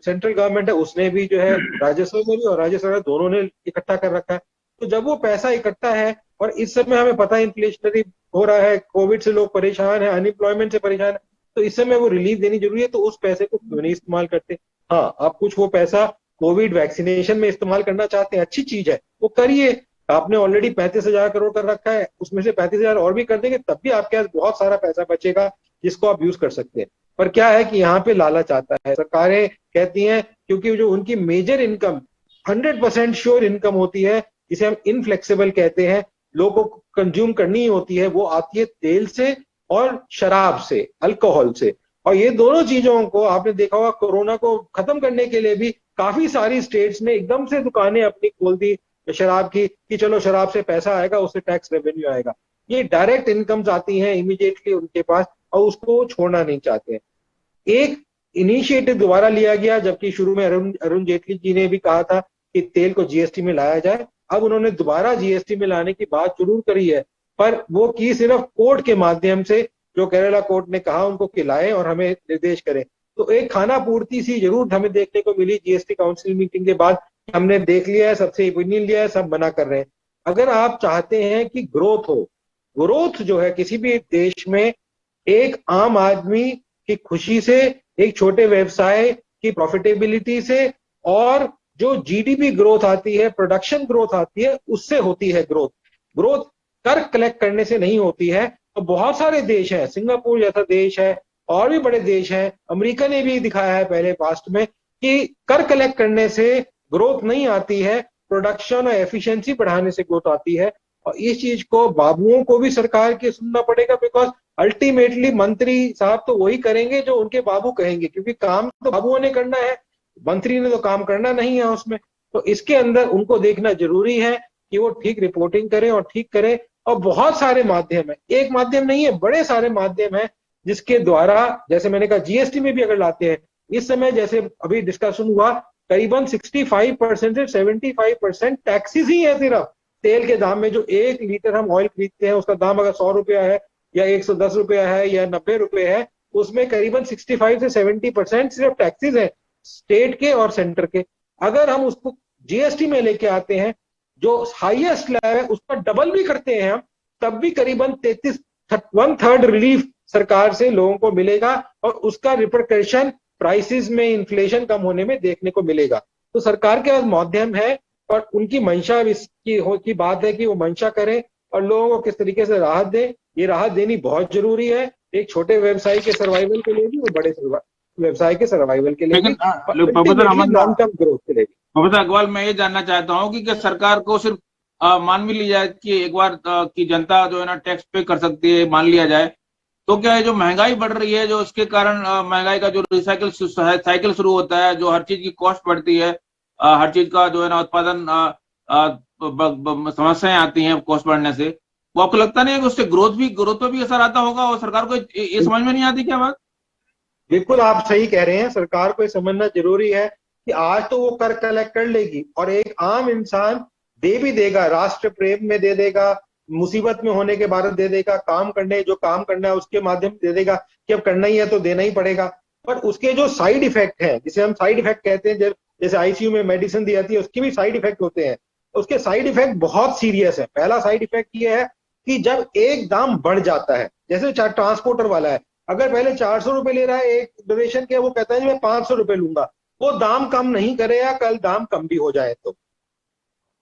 सेंट्रल गवर्नमेंट है उसने भी जो है राजस्व में भी और राज्य सरकार दोनों ने इकट्ठा कर रखा है। तो जब वो पैसा इकट्ठा है और इस समय हमें पता है इन्फ्लेशनरी हो रहा है, कोविड से लोग परेशान है, अनएम्प्लॉयमेंट से परेशान है, तो इस समय वो रिलीफ देनी जरूरी है। तो उस पैसे को क्यों नहीं इस्तेमाल करते? हाँ, आप कुछ वो पैसा कोविड वैक्सीनेशन में इस्तेमाल करना चाहते हैं, अच्छी चीज है, वो करिए। आपने ऑलरेडी 35,000 करोड़ कर रखा है, उसमें से 35,000 और भी कर देंगे, तब भी आपके पास बहुत सारा पैसा बचेगा जिसको आप यूज कर सकते हैं। पर क्या है कि यहाँ पे लालच आता है। सरकारें कहती हैं क्योंकि जो उनकी मेजर इनकम 100% श्योर इनकम होती है, जिसे हम इनफ्लेक्सिबल कहते हैं, लोगों को कंज्यूम करनी ही होती है, वो आती है तेल से और शराब से, अल्कोहल से। और ये दोनों चीजों को आपने देखा होगा, कोरोना को खत्म करने के लिए भी काफी सारी स्टेट्स ने एकदम से दुकानें अपनी खोल दी शराब की, कि चलो शराब से पैसा आएगा, उससे टैक्स रेवेन्यू आएगा। ये डायरेक्ट इनकम्स आती हैं इमीडिएटली उनके पास और उसको छोड़ना नहीं चाहते हैं। एक इनिशिएटिव दोबारा लिया गया, जबकि शुरू में अरुण जेटली जी ने भी कहा था कि तेल को जीएसटी में लाया जाए। अब उन्होंने दोबारा जीएसटी में लाने की बात जरूर करी है, पर वो की सिर्फ कोर्ट के माध्यम से, जो केरला कोर्ट ने कहा उनको खिलाएं और हमें निर्देश करें। तो एक खाना पूर्ति सी जरूर हमें देखने को मिली जीएसटी काउंसिल मीटिंग के बाद। हमने देख लिया है, सबसे ओपिनियन लिया है, सब मना कर रहे हैं। अगर आप चाहते हैं कि ग्रोथ हो, ग्रोथ जो है किसी भी देश में एक आम आदमी की खुशी से, एक छोटे व्यवसाय की प्रॉफिटेबिलिटी से, और जो जीडीपी ग्रोथ आती है, प्रोडक्शन ग्रोथ आती है, उससे होती है ग्रोथ। ग्रोथ कर कलेक्ट करने से नहीं होती है। तो बहुत सारे देश हैं, सिंगापुर जैसा देश है और भी बड़े देश हैं, अमेरिका ने भी दिखाया है पहले पास्ट में कि कर कलेक्ट करने से ग्रोथ नहीं आती है, प्रोडक्शन और एफिशिएंसी बढ़ाने से ग्रोथ आती है। और इस चीज को बाबुओं को भी सरकार के सुनना पड़ेगा, बिकॉज अल्टीमेटली मंत्री साहब तो वही करेंगे जो उनके बाबू कहेंगे, क्योंकि काम तो बाबुओं ने करना है, मंत्री ने तो काम करना नहीं है उसमें। तो इसके अंदर उनको देखना जरूरी है कि वो ठीक रिपोर्टिंग करें और ठीक करें। और बहुत सारे माध्यम है, एक माध्यम नहीं है, बड़े सारे माध्यम है जिसके द्वारा, जैसे मैंने कहा जीएसटी में भी अगर लाते हैं, इस समय जैसे अभी डिस्कशन हुआ, करीबन 65% से 75% टैक्सेस ही है सिर्फ तेल के दाम में। जो 1 लीटर हम ऑयल खरीदते हैं उसका दाम अगर 100 रुपया है या 110 रुपया है या 90 रुपए है, उसमें करीबन 65 से 70% सिर्फ टैक्सेस है स्टेट के और सेंटर के। अगर हम उसको जीएसटी में लेके आते हैं, जो हाईएस्ट स्लैब है उसका डबल भी करते हैं हम, तब भी करीबन 1/3 रिलीफ सरकार से लोगों को मिलेगा और उसका रिपरकशन प्राइसेस में, इन्फ्लेशन कम होने में देखने को मिलेगा। तो सरकार के पास माध्यम है और उनकी मंशा की बात है कि वो मंशा करें और लोगों को किस तरीके से राहत दें। ये राहत देनी बहुत जरूरी है, एक छोटे व्यवसायी के सर्वाइवल के लिए भी और बड़े व्यवसाय के सर्वाइवल के लिए भी, लॉन्ग टर्म ग्रोथ के लिए भी। प्रोफेसर अग्रवाल, मैं ये जानना चाहता हूँ कि क्या सरकार को सिर्फ मान भी लिया जाए कि एक बार की जनता जो है ना टैक्स पे कर सकती है, मान लिया जाए, तो क्या है जो महंगाई बढ़ रही है, जो उसके कारण महंगाई का जो रिसाइकिल साइकिल शुरू होता है, जो हर चीज की कॉस्ट बढ़ती है, हर चीज का जो है ना उत्पादन समस्याएं आती हैं कॉस्ट बढ़ने से, वो आपको लगता नहीं है कि उससे ग्रोथ पे भी असर आता होगा और सरकार को ये समझ में नहीं आती क्या बात? बिल्कुल आप सही कह रहे हैं, सरकार को ये समझना जरूरी है कि आज तो वो कर कलेक्ट कर लेगी और एक आम इंसान दे भी देगा, राष्ट्र प्रेम में दे देगा, मुसीबत में होने के बाद दे देगा, काम करना है उसके माध्यम से दे देगा कि अब करना ही है तो देना ही पड़ेगा। पर उसके जो साइड इफेक्ट हैं, जिसे हम साइड इफेक्ट कहते हैं, जैसे आईसीयू में मेडिसिन दी जाती है उसकी भी साइड इफेक्ट होते हैं, उसके साइड इफेक्ट बहुत सीरियस है। पहला साइड इफेक्ट ये है कि जब एक दाम बढ़ जाता है, जैसे ट्रांसपोर्टर वाला है, अगर पहले 400 रुपए ले रहा है एक डोनेशन के, वो कहता है मैं 500 रुपए लूंगा, वो दाम कम नहीं करेगा, कल दाम कम भी हो जाए। तो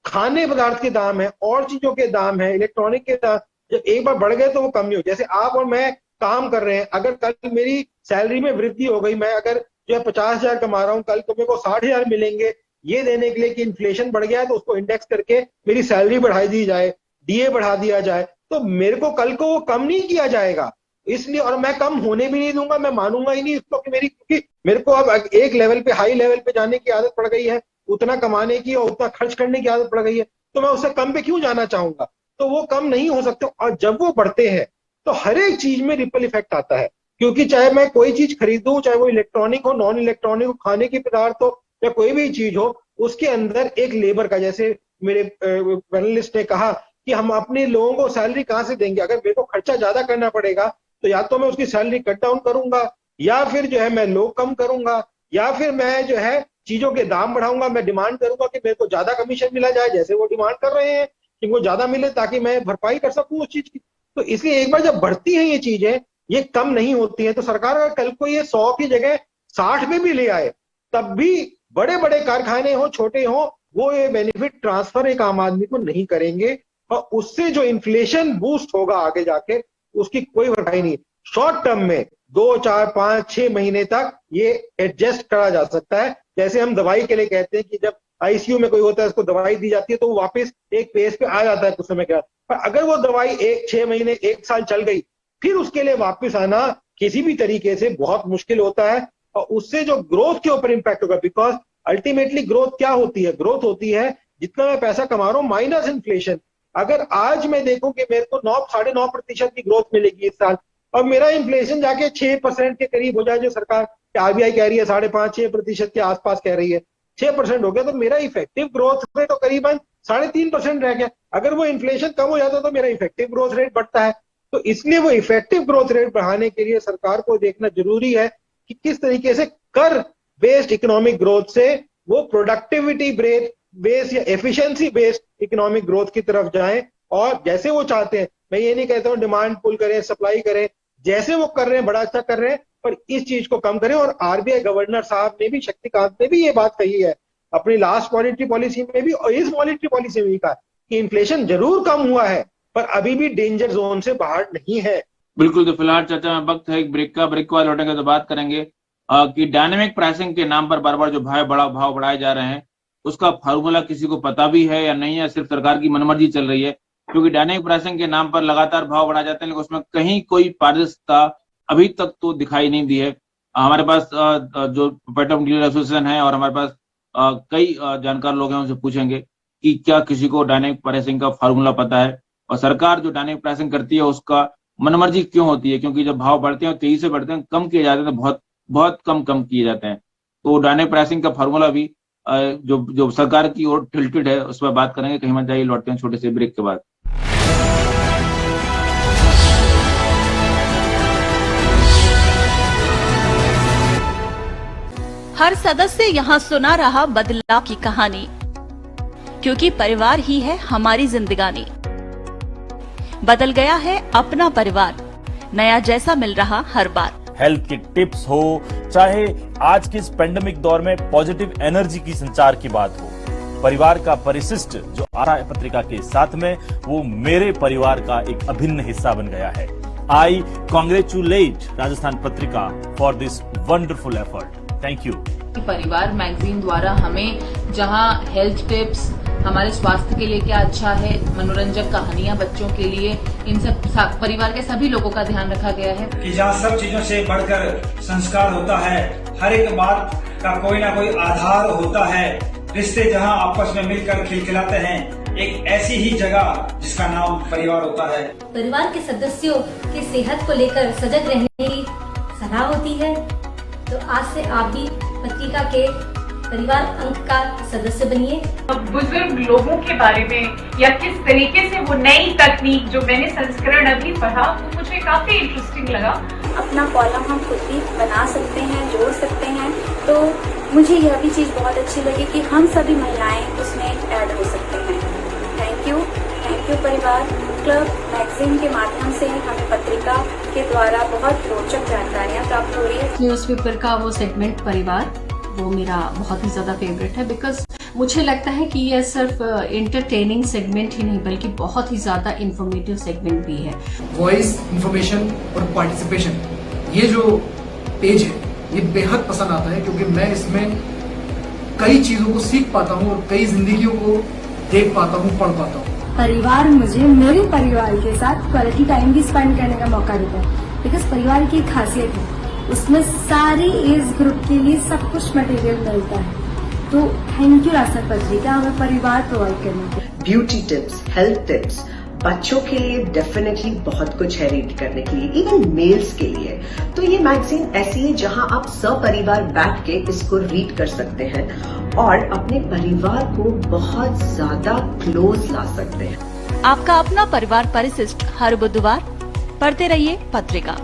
खाने पदार्थ के दाम है और चीजों के दाम है, इलेक्ट्रॉनिक के दाम जब एक बार बढ़ गए तो वो कम नहीं हो। जैसे आप और मैं काम कर रहे हैं, अगर कल मेरी सैलरी में वृद्धि हो गई, मैं अगर जो है 50,000 कमा रहा हूं, कल तो मेरे को 60,000 मिलेंगे, ये देने के लिए कि इन्फ्लेशन बढ़ गया है तो उसको इंडेक्स करके मेरी सैलरी बढ़ाई दी जाए, डीए बढ़ा दिया जाए, तो मेरे को कल को वो कम नहीं किया जाएगा। इसलिए, और मैं कम होने भी नहीं दूंगा, मैं मानूंगा ही नहीं इसको कि क्योंकि मेरे को अब एक लेवल पे, हाई लेवल पे जाने की आदत पड़ गई है, उतना कमाने की और उतना खर्च करने की आदत पड़ गई है, तो मैं उससे कम पे क्यों जाना चाहूंगा? तो वो कम नहीं हो सकते। और जब वो बढ़ते हैं तो हर एक चीज में रिपल इफेक्ट आता है, क्योंकि चाहे मैं कोई चीज खरीदूं, चाहे वो इलेक्ट्रॉनिक हो, नॉन इलेक्ट्रॉनिक हो, खाने की पदार्थ हो या कोई भी चीज हो, उसके अंदर एक लेबर का, जैसे मेरे पैनलिस्ट ने कहा कि हम अपने लोगों को सैलरी कहां से देंगे? अगर मेरे को खर्चा ज्यादा करना पड़ेगा तो या तो मैं उसकी सैलरी कट डाउन करूंगा, या फिर जो है मैं लोग कम करूंगा, या फिर मैं जो है चीजों के दाम बढ़ाऊंगा, मैं डिमांड करूंगा कि मेरे को ज्यादा कमीशन मिला जाए, जैसे वो डिमांड कर रहे हैं कि वो ज्यादा मिले ताकि मैं भरपाई कर सकूं उस चीज की। तो इसलिए एक बार जब बढ़ती हैं ये चीजें, ये कम नहीं होती हैं, तो सरकार अगर कल को ये 100 की जगह 60 में भी ले आए, तब भी बड़े बड़े कारखाने हो, छोटे हो, वो ये बेनिफिट ट्रांसफर एक आम आदमी को नहीं करेंगे और उससे जो इन्फ्लेशन बूस्ट होगा आगे जाके, उसकी कोई भरपाई नहीं। शॉर्ट टर्म में 2, 4, 5, 6 महीने तक ये एडजस्ट करा जा सकता है। जैसे हम दवाई के लिए कहते हैं कि जब आईसीयू में कोई होता है, उसको दवाई दी जाती है तो वो वापस एक पेज पे आ जाता है कुछ समय के बाद। पर अगर वो दवाई 6 महीने 1 साल चल गई, फिर उसके लिए वापस आना किसी भी तरीके से बहुत मुश्किल होता है और उससे जो ग्रोथ के ऊपर इंपैक्ट होगा। बिकॉज अल्टीमेटली ग्रोथ क्या होती है? ग्रोथ होती है जितना मैं पैसा कमा रहा हूं माइनस इन्फ्लेशन। अगर आज मैं देखूं कि मेरे को 9.5% की ग्रोथ मिलेगी इस साल और मेरा इन्फ्लेशन जाके 6% के करीब हो जाए, जो सरकार आरबीआई कह रही है 5.5-6% के आसपास कह रही है, 6% हो गया, तो मेरा इफेक्टिव ग्रोथ रेट तो करीबन 3.5% रह गया। अगर वो इन्फ्लेशन कम हो जाता तो मेरा इफेक्टिव ग्रोथ रेट बढ़ता है। तो इसलिए वो इफेक्टिव ग्रोथ रेट बढ़ाने के लिए सरकार को देखना जरूरी है कि किस तरीके से कर बेस्ड इकोनॉमिक ग्रोथ से वो प्रोडक्टिविटी बेस्ड या एफिशिएंसी बेस्ड इकोनॉमिक ग्रोथ की तरफ जाएं। और जैसे वो चाहते हैं, मैं ये नहीं कहता हूं डिमांड पुल करें, सप्लाई करें, जैसे वो कर रहे हैं बड़ा अच्छा कर रहे हैं, पर इस चीज को कम करें। और आरबीआई गवर्नर साहब ने भी, शक्तिकांत ने भी ये बात कही है अपनी लास्ट मॉनेटरी पॉलिसी में भी और इस मॉनेटरी पॉलिसी में भी कहा कि इन्फ्लेशन जरूर कम हुआ है पर अभी भी डेंजर जोन से बाहर नहीं है। बिल्कुल। तो फिलहाल चर्चा में वक्त है एक ब्रेक का। ब्रेक के बाद लौटेंगे तो बात करेंगे कि डायनेमिक प्राइसिंग के नाम पर बार बार जो भाव बढ़ाए जा रहे हैं, उसका फार्मूला किसी को पता भी है या नहीं है, सिर्फ सरकार की मनमर्जी चल रही है? क्योंकि डायनेमिक प्राइसिंग के नाम पर लगातार भाव बढ़ा जाते हैं, लेकिन उसमें कहीं कोई पारदर्शिता अभी तक तो दिखाई नहीं दी है। हमारे पास जो पेट्रोल डीलर एसोसिएशन है और हमारे पास कई जानकार लोग हैं, उनसे पूछेंगे कि क्या किसी को डायनेमिक प्राइसिंग का फार्मूला पता है, और सरकार जो डायनेमिक प्राइसिंग करती है उसका मनमर्जी क्यों होती है? क्योंकि जब भाव बढ़ते हैं तेजी से बढ़ते हैं, कम किए जाते हैं तो बहुत बहुत कम किए जाते हैं। तो डायनेमिक प्राइसिंग का फार्मूला भी जो सरकार की ओर टिल्टेड है, उस पर बात करेंगे। कहीं मत जाइए, लौटते हैं छोटे से ब्रेक के बाद। हर सदस्य यहाँ सुना रहा बदलाव की कहानी, क्योंकि परिवार ही है हमारी जिंदगानी। बदल गया है अपना परिवार, नया जैसा मिल रहा हर बार। हेल्थ के टिप्स हो, चाहे आज के इस पेंडेमिक दौर में पॉजिटिव एनर्जी की संचार की बात हो, परिवार का परिशिष्ट जो आ रहा है पत्रिका के साथ में, वो मेरे परिवार का एक अभिन्न हिस्सा बन गया है। आई congratulate Rajasthan Patrika for this wonderful effort. Thank you. परिवार मैगजीन द्वारा हमें जहां हेल्थ टिप्स, हमारे स्वास्थ्य के लिए क्या अच्छा है, मनोरंजक कहानियां बच्चों के लिए, इन सब परिवार के सभी लोगों का ध्यान रखा गया है कि जहाँ सब चीजों से बढ़कर संस्कार होता है, हर एक बात का कोई ना कोई आधार होता है, रिश्ते जहाँ आपस में मिलकर खिलखिलाते हैं, एक ऐसी ही जगह जिसका नाम परिवार होता है। परिवार के सदस्यों की सेहत को लेकर सजग रहने की सलाह होती है, तो आज से आप भी पत्रिका के परिवार अंक का सदस्य बनिए। बुजुर्ग लोगों के बारे में या किस तरीके से वो नई तकनीक, जो मैंने संस्करण अभी पढ़ा तो मुझे काफी इंटरेस्टिंग लगा। अपना कॉलम हम खुद भी बना सकते हैं, जोड़ सकते हैं, तो मुझे यह भी चीज बहुत अच्छी लगी कि हम सभी महिलाएं उसमें ऐड हो सकते हैं। थैंक यू परिवार क्लब मैगजीन के माध्यम से हमें पत्रिका के द्वारा बहुत रोचक जानकारियाँ प्राप्त हो रही है। न्यूज़पेपर का वो सेगमेंट परिवार, वो मेरा बहुत ही ज्यादा फेवरेट है, बिकॉज मुझे लगता है कि यह सिर्फ एंटरटेनिंग सेगमेंट ही नहीं बल्कि बहुत ही ज्यादा इंफॉर्मेटिव सेगमेंट भी है। वॉइस, इंफॉर्मेशन और पार्टिसिपेशन, ये जो पेज है ये बेहद पसंद आता है, क्योंकि मैं इसमें कई चीजों को सीख पाता हूँ और कई जिंदगियों को देख पाता हूँ, पढ़ पाता हूँ। परिवार मुझे मेरे परिवार के साथ क्वालिटी टाइम भी स्पेंड करने का मौका देता है, बिकॉज परिवार की एक खासियत है, उसमें सारी एज ग्रुप के लिए सब कुछ मटेरियल मिलता है। तो थैंक यू राजस्थान पत्रिका हमें परिवार प्रोवाइड करने के। ब्यूटी टिप्स, हेल्थ टिप्स, बच्चों के लिए डेफिनेटली बहुत कुछ है रीड करने के लिए, इवन मेल्स के लिए। तो ये मैगजीन ऐसी है जहां आप सपरिवार बैठ के इसको रीड कर सकते हैं और अपने परिवार को बहुत ज्यादा क्लोज ला सकते हैं। आपका अपना परिवार परिशिष्ट हर बुधवार पढ़ते रहिए पत्रिका।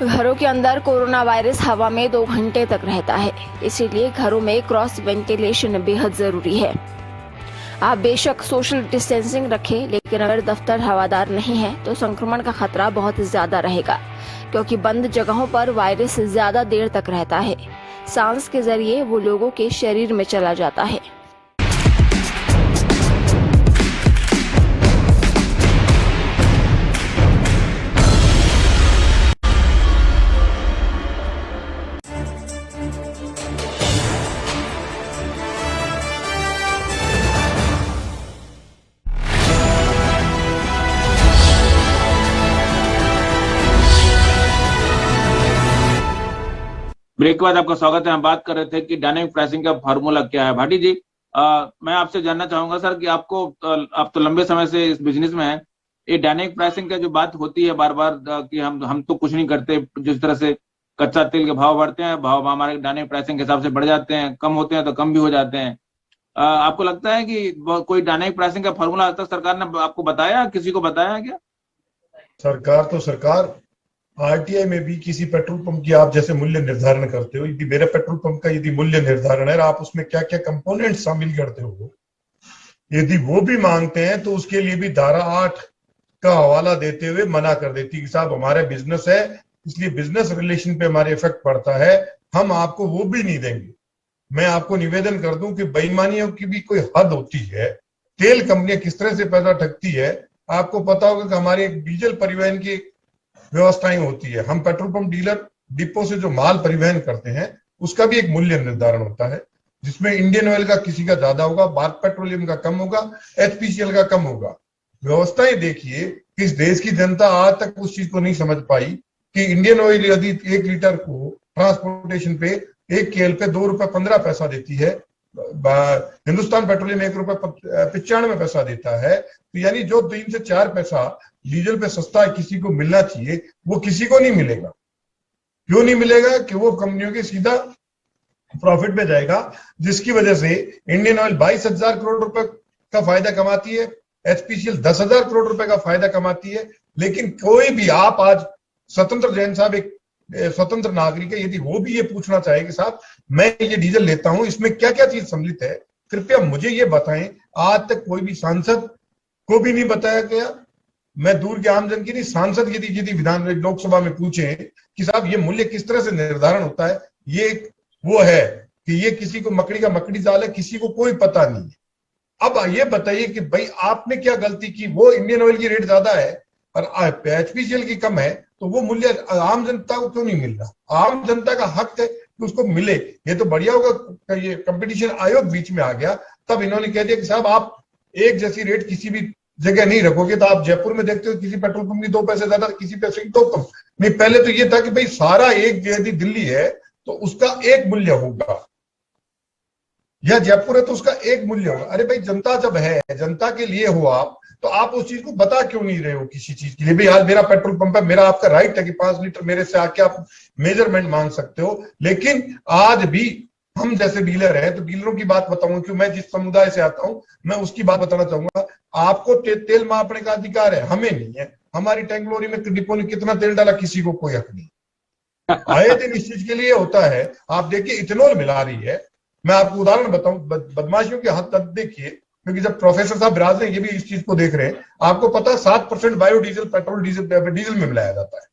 घरों के अंदर कोरोना वायरस हवा में 2 घंटे तक रहता है, इसीलिए घरों में क्रॉस वेंटिलेशन बेहद जरूरी है। आप बेशक सोशल डिस्टेंसिंग रखें, लेकिन अगर दफ्तर हवादार नहीं है तो संक्रमण का खतरा बहुत ज्यादा रहेगा, क्योंकि बंद जगहों पर वायरस ज्यादा देर तक रहता है। सांस के जरिए वो लोगों के शरीर में चला जाता है। ब्रेक के बाद आपका स्वागत है। हम बात कर रहे थे कि डायनेमिक प्राइसिंग का फार्मूला क्या है। भाटी जी, मैं आपसे जानना चाहूंगा सर कि आप तो लंबे समय से इस बिजनेस में हैं, ये डायनेमिक प्राइसिंग का जो बात होती है बार बार कि हम तो कुछ नहीं करते, जिस तरह से कच्चा तेल के भाव बढ़ते हैं, भाव हमारे डायनेमिक प्राइसिंग के हिसाब से बढ़ जाते हैं, कम होते हैं तो कम भी हो जाते हैं। आपको लगता है कि कोई डायनेमिक प्राइसिंग का फार्मूला आज तक सरकार ने आपको बताया, किसी को बताया क्या? सरकार आरटीआई में भी किसी पेट्रोल पंप की आप जैसे मूल्य निर्धारण करते हो, यदि मेरे पेट्रोल पंप का यदि मूल्य निर्धारण है, आप उसमें क्या क्या कंपोनेंट शामिल करते हो, यदि वो भी मांगते हैं तो उसके लिए भी धारा 8 का हवाला देते हुए मना कर देती है कि साहब हमारे बिजनेस है, इसलिए बिजनेस रिलेशन पे हमारे इफेक्ट पड़ता है, हम आपको वो भी नहीं देंगे। मैं आपको निवेदन कर दूं कि बेईमानियों की भी कोई हद होती है। तेल कंपनियां किस तरह से पैसा ठगती है। आपको पता होगा कि हमारे डीजल परिवहन की व्यवस्थाएं होती है, हम पेट्रोल पंप डीलर डिपो से जो माल परिवहन करते हैं उसका भी एक मूल्य निर्धारण होता है, जिसमें इंडियन ऑयल का किसी का ज्यादा होगा, भारत पेट्रोलियम का कम होगा, एचपीसीएल का कम होगा। व्यवस्थाएं देखिए कि इस देश की जनता आज तक उस चीज को नहीं समझ पाई कि इंडियन ऑयल यदि 1 लीटर को ट्रांसपोर्टेशन पे 1 केएल पे 2 रुपए 15 पैसा देती है, हिंदुस्तान पेट्रोलियम 1 रुपए 95 पैसा देता है, तो यानी जो 3 से 4 पैसा डीजल पे सस्ता किसी को मिलना चाहिए वो किसी को नहीं मिलेगा। क्यों नहीं मिलेगा? कि वो कंपनियों के सीधा प्रॉफिट में जाएगा, जिसकी वजह से इंडियन ऑयल 22,000 करोड़ रुपए का फायदा कमाती है, एचपीसीएल 10,000 करोड़ रुपए का फायदा कमाती है। लेकिन कोई भी, आप आज स्वतंत्र जैन साहब एक स्वतंत्र नागरिक है, यदि वो भी ये पूछना चाहे कि साहब मैं ये डीजल लेता हूं, इसमें क्या क्या चीज सम्मिलित है, कृपया मुझे ये बताएं। आज तक कोई भी सांसद को भी नहीं बताया गया। मैं दूर के आमजन की नहीं, सांसद यदि विधान लोकसभा में पूछे कि साहब ये मूल्य किस तरह से निर्धारण होता है, ये वो है कि ये किसी को मकड़ी का मकड़ी जाल है, किसी को कोई पता नहीं है। अब ये बताइए कि भाई आपने क्या गलती की? वो इंडियन ऑयल की रेट ज्यादा है और एचपीसीएल की कम है, तो वो मूल्य आम जनता को क्यों नहीं मिल रहा? आम जनता का हक है कि उसको मिले। ये तो बढ़िया होगा, ये कंपटीशन आयोग बीच में आ गया, तब इन्होंने कह दिया कि साहब आप एक जैसी रेट किसी भी जगह नहीं रखोगे। तो आप जयपुर में देखते हो किसी पेट्रोल पंप की 2 पैसे ज्यादा, किसी पैसे की 2 कम। नहीं, पहले तो ये था कि भाई सारा एक, यदि दिल्ली है तो उसका एक मूल्य होगा, या जयपुर है तो उसका एक मूल्य होगा। अरे भाई जनता जब है, जनता के लिए हो आप, तो आप उस चीज को बता क्यों नहीं रहे हो किसी चीज के लिए? भाई आज मेरा पेट्रोल पंप है, मेरा आपका राइट है कि 5 लीटर मेरे से आके आप मेजरमेंट मांग सकते हो। लेकिन आज भी हम जैसे डीलर है, तो डीलरों की बात बताऊंगा, क्योंकि मैं जिस समुदाय से आता हूं मैं उसकी बात बताना चाहूंगा। आपको तेल मापने का अधिकार है, हमें नहीं है। हमारी टैंकलोरी में डिपो ने कितना तेल डाला, किसी को कोई हक नहीं। आए दिन इस चीज के लिए होता है। आप देखिए इथेनॉल मिला रही है। मैं आपको उदाहरण बताऊं, बदमाशियों के हद तक देखिए, क्योंकि जब प्रोफेसर साहब राज हैं ये भी इस चीज को देख रहे हैं। आपको पता है 7% बायोडीजल पेट्रोल डीजल में मिलाया जाता है।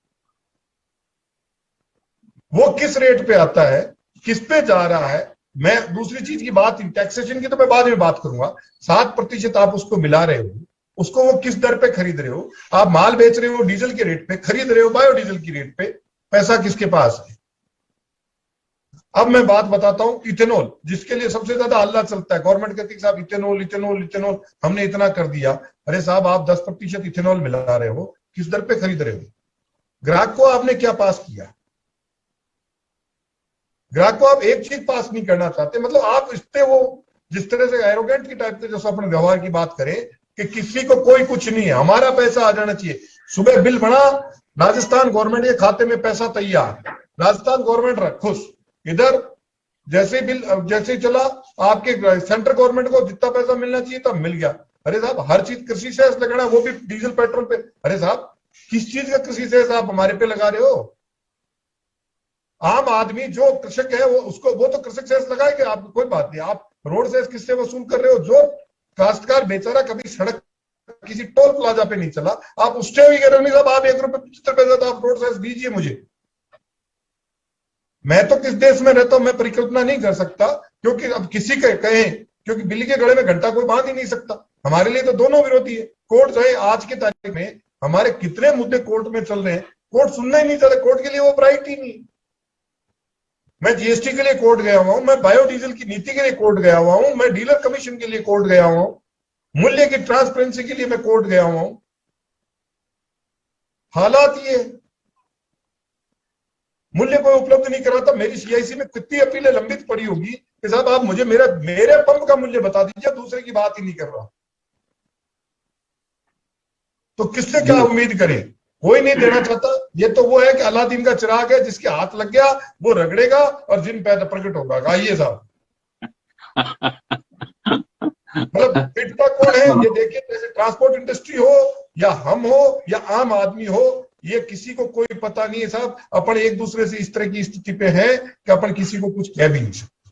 वो किस रेट पे आता है, किस पे जा रहा है? मैं दूसरी चीज की बात, टैक्सेशन की तो मैं बाद में बात करूंगा। 7% आप उसको मिला रहे हो, उसको वो किस दर पे खरीद रहे हो? आप माल बेच रहे हो डीजल के रेट पे, खरीद रहे हो बायोडीजल की रेट पे, पैसा किसके पास है? अब मैं बात बताता हूं इथेनॉल, जिसके लिए सबसे ज्यादा हल्ला चलता है। गवर्नमेंट कहती है साहब इथेनॉल इथेनॉल इथेनॉल, हमने इतना कर दिया। अरे साहब आप 10% इथेनॉल मिला रहे हो, किस दर पे खरीद रहे हो? ग्राहक को आपने क्या पास किया? ग्राहक को आप एक चीज पास नहीं करना चाहते। मतलब आप इस पे वो जिस तरह से एरोगेंट की टाइप के जैसे अपने व्यवहार की बात करें कि किसी को कोई कुछ नहीं है, हमारा पैसा आ जाना चाहिए। सुबह बिल बना, राजस्थान गवर्नमेंट के खाते में पैसा तैयार, राजस्थान गवर्नमेंट खुश। इधर जैसे बिल जैसे चला, आपके सेंट्रल गवर्नमेंट को जितना पैसा मिलना चाहिए तब मिल गया। अरे साहब हर चीज कृषि सेस लगाना, वो भी डीजल पेट्रोल पे। अरे साहब किस चीज का कृषि सेस आप हमारे पे लगा रहे हो? आम आदमी जो कृषक है वो तो कृषक सेस लगाएंगे, आपको कोई बात नहीं। आप रोड सेस किससे वसूल कर रहे हो? जो काश्तकार बेचारा कभी सड़क किसी टोल प्लाजा पे नहीं चला, आप उससे भी कह रहे हो नहीं साहब आप 1 रुपए 75 पैसा तो आप रोड सेस दीजिए मुझे। मैं तो किस देश में रहता हूं मैं परिकल्पना नहीं कर सकता, क्योंकि अब किसी के कहें, क्योंकि बिल्ली के गले में घंटा कोई बांध ही नहीं सकता। हमारे लिए तो दोनों विरोधी है। कोर्ट जो है आज की तारीख में हमारे कितने मुद्दे कोर्ट में चल रहे हैं, कोर्ट सुनना ही नहीं चाहते। कोर्ट के लिए वो राइट ही नहीं। मैं जीएसटी के लिए कोर्ट गया हुआ हूं, मैं बायोडीजल की नीति के लिए कोर्ट गया हुआ हूं, मैं डीलर कमीशन के लिए कोर्ट गया हुआ हूं, मूल्य की ट्रांसपेरेंसी के लिए मैं कोर्ट गया हुआ हूं। हालात ये मूल्य को उपलब्ध नहीं कराता। मेरी सीआईसी में कितनी अपीलें लंबित पड़ी होगी कि साहब आप मुझे मेरे पंप का मूल्य बता दीजिए, दूसरे की बात ही नहीं कर रहा। तो किससे क्या उम्मीद करें? कोई नहीं देना चाहता। ये तो वो है कि अलादीन का चिराग है, जिसके हाथ लग गया वो रगड़ेगा और जिन पैदा प्रकट होगा। आइए साहब मतलब पिटता कौन है ये देखिए। जैसे ट्रांसपोर्ट इंडस्ट्री हो या हम हो या आम आदमी हो, ये किसी को कोई पता नहीं है साहब। अपन एक दूसरे से इस तरह की स्थिति पे है कि अपन किसी को कुछ कह भी नहीं सकते।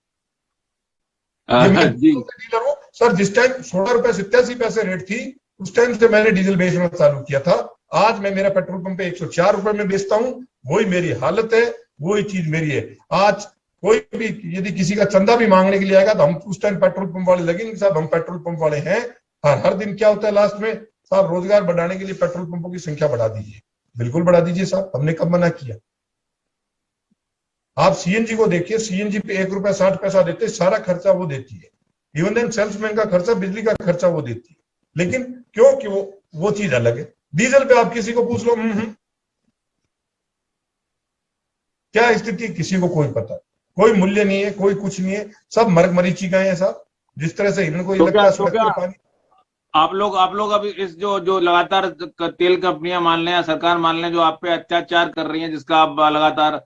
डीलर हूं सर, जिस टाइम 16 रुपए 87 पैसे रेट थी उस टाइम से मैंने डीजल बेचना चालू किया था। आज मैं मेरा पेट्रोल पंप पे 104 रुपए में बेचता हूं। वही मेरी हालत है, वही चीज मेरी है। आज कोई भी यदि किसी का चंदा भी मांगने के लिए आएगा तो हम उस टाइम पेट्रोल पंप वाले लगेंगे साहब हम पेट्रोल पंप वाले हैं, हर दिन क्या होता है लास्ट में, साहब रोजगार बढ़ाने के लिए पेट्रोल पंपों की संख्या बढ़ा दीजिए। बिल्कुल बढ़ा दीजिए साहब, हमने कब मना किया। आप सीएनजी को देखिए, सीएनजी पे 1 रुपया 60 पैसा देते, सारा खर्चा वो देती है। इवन देन सेल्समैन का खर्चा, बिजली का खर्चा वो देती है। लेकिन क्यों कि वो चीज अलग है। डीजल पे आप किसी को पूछ लो, क्या स्थिति किसी को कोई पता, कोई मूल्य नहीं है, कोई कुछ नहीं है, सब मर्ग मरीचिकाएं हैं साहब। जिस तरह से इनको लगता है पानी। आप लोग अभी इस जो लगातार तेल कंपनियां मान लें या सरकार मान लें जो आप पे अत्याचार कर रही है, जिसका आप लगातार